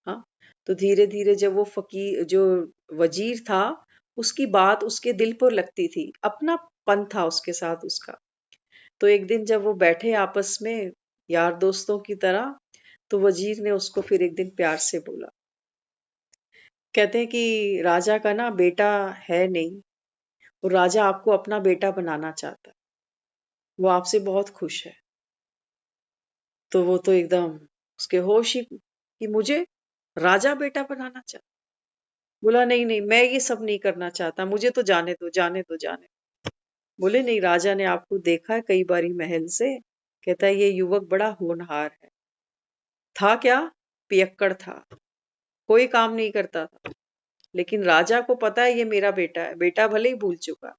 हाँ, तो धीरे धीरे जब वो फकीर जो वजीर था, उसकी बात उसके दिल पर लगती थी, अपना पन था उसके साथ उसका। तो एक दिन जब वो बैठे आपस में यार दोस्तों की तरह, तो वजीर ने उसको फिर एक दिन प्यार से बोला, कहते हैं कि राजा का ना बेटा है नहीं, और राजा आपको अपना बेटा बनाना चाहता है, वो आपसे बहुत खुश है। तो वो तो एकदम उसके होश ही कि मुझे राजा बेटा बनाना चाहता। बोला नहीं नहीं मैं ये सब नहीं करना चाहता, मुझे तो जाने दो जाने दो जाने दो। बोले नहीं राजा ने आपको देखा है कई बारी महल से, कहता है ये युवक बड़ा होनहार है। था क्या? पियक्कड़ था, कोई काम नहीं करता था, लेकिन राजा को पता है ये मेरा बेटा है, बेटा भले ही भूल चुका।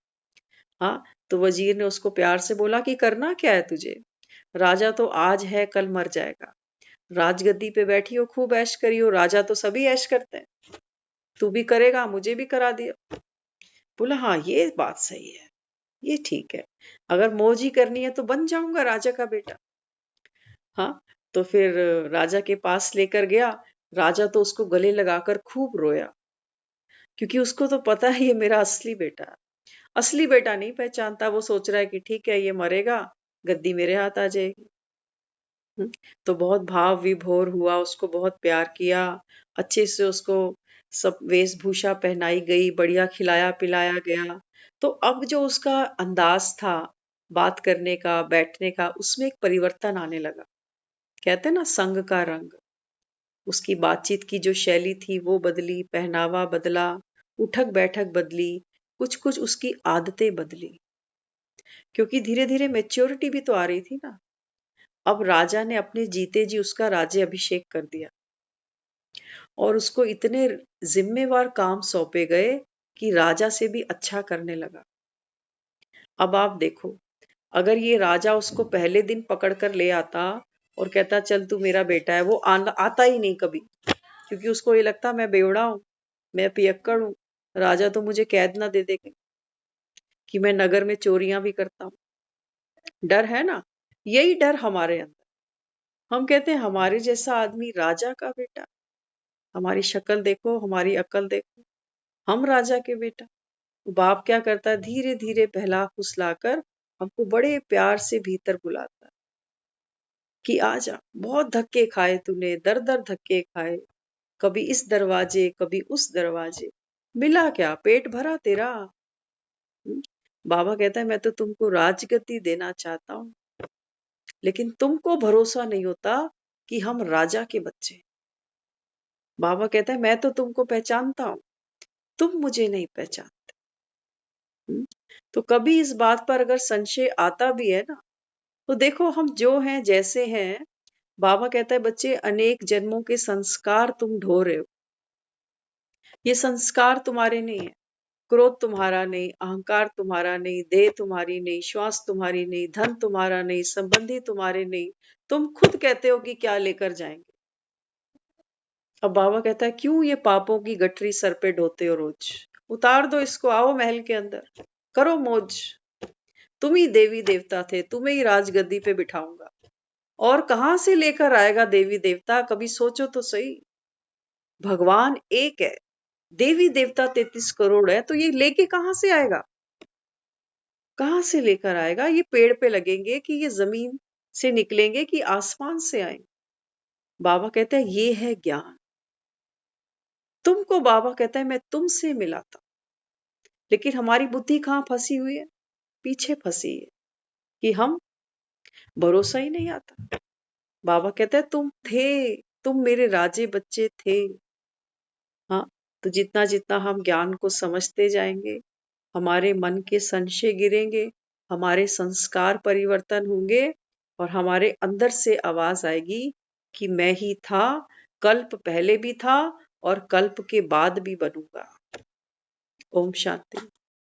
हाँ, तो वजीर ने उसको प्यार से बोला कि करना क्या है तुझे, राजा तो आज है कल मर जाएगा, राजगद्दी पे बैठी हो खूब ऐश करी हो, राजा तो सभी ऐश करते हैं, तू भी करेगा, मुझे भी करा दिया। बोला हाँ ये बात सही है, ये ठीक है, अगर मौज ही करनी है तो बन जाऊंगा राजा का बेटा। हाँ, तो फिर राजा के पास लेकर गया, राजा तो उसको गले लगाकर खूब रोया, क्योंकि उसको तो पता है ये मेरा असली बेटा है। असली बेटा नहीं पहचानता, वो सोच रहा है कि ठीक है ये मरेगा, गद्दी मेरे हाथ आ जाएगी। हम्म, तो बहुत भाव विभोर हुआ, उसको बहुत प्यार किया, अच्छे से उसको सब वेशभूषा पहनाई गई, बढ़िया खिलाया पिलाया गया। तो अब जो उसका अंदाज था बात करने का, बैठने का, उसमें एक परिवर्तन आने लगा। कहते हैं ना संग का रंग, उसकी बातचीत की जो शैली थी वो बदली, पहनावा बदला, उठक बैठक बदली, कुछ कुछ उसकी आदतें बदली, क्योंकि धीरे धीरे मेच्योरिटी भी तो आ रही थी ना। अब राजा ने अपने जीते जी उसका राज्य अभिषेक कर दिया, और उसको इतने जिम्मेवार काम सौंपे गए कि राजा से भी अच्छा करने लगा। अब आप देखो, अगर ये राजा उसको पहले दिन पकड़ कर ले आता और कहता चल तू मेरा बेटा है, वो आता ही नहीं कभी, क्योंकि उसको ये लगता मैं बेवड़ा हूं, मैं पियक्कड़ हूं, राजा तो मुझे कैद ना दे देगा कि मैं नगर में चोरियां भी करता हूं। डर है ना, यही डर हमारे अंदर। हम कहते हैं हमारे जैसा आदमी राजा का बेटा, हमारी शक्ल देखो, हमारी अकल देखो, हम राजा के बेटा। बाप क्या करता है, धीरे धीरे बहला फुसलाकर हमको बड़े प्यार से भीतर बुलाता है कि आजा, बहुत धक्के खाए तूने, दर दर धक्के खाए, कभी इस दरवाजे कभी उस दरवाजे, मिला क्या, पेट भरा तेरा। बाबा कहता है मैं तो तुमको राजगद्दी देना चाहता हूं, लेकिन तुमको भरोसा नहीं होता कि हम राजा के बच्चे। बाबा कहता है मैं तो तुमको पहचानता हूं, तुम मुझे नहीं पहचानते। तो कभी इस बात पर अगर संशय आता भी है ना, तो देखो हम जो हैं जैसे हैं, बाबा कहता है बच्चे अनेक जन्मों के संस्कार तुम ढो रहे हो। ये संस्कार तुम्हारे नहीं है, क्रोध तुम्हारा नहीं, अहंकार तुम्हारा नहीं, देह तुम्हारी नहीं, श्वास तुम्हारी नहीं, धन तुम्हारा नहीं, संबंधी तुम्हारे नहीं, तुम खुद कहते हो कि क्या लेकर जाएंगे। अब बाबा कहता है क्यों ये पापों की गठरी सर पे ढोते हो रोज, उतार दो इसको, आओ महल के अंदर, करो मौज। तुम ही देवी देवता थे, तुम्हें ही राजगद्दी पे बिठाऊंगा, और कहां से लेकर आएगा देवी देवता, कभी सोचो तो सही। भगवान एक है, देवी देवता 33 करोड़ है, तो ये लेके कहां से आएगा, कहां से लेकर आएगा। ये पेड़ पे लगेंगे कि ये जमीन से निकलेंगे कि आसमान से आएंगे। बाबा कहते हैं ये है ज्ञान। तुमको बाबा कहता है मैं तुमसे मिलाता, लेकिन हमारी बुद्धि कहां फंसी हुई है, पीछे फंसी है कि हम भरोसा ही नहीं आता। बाबा कहता है तुम थे, तुम मेरे राजे बच्चे थे। हाँ, तो जितना जितना हम ज्ञान को समझते जाएंगे, हमारे मन के संशय गिरेंगे, हमारे संस्कार परिवर्तन होंगे, और हमारे अंदर से आवाज आएगी कि मैं ही था, कल्प पहले भी था और कल्प के बाद भी बनूंगा। ओम शांति।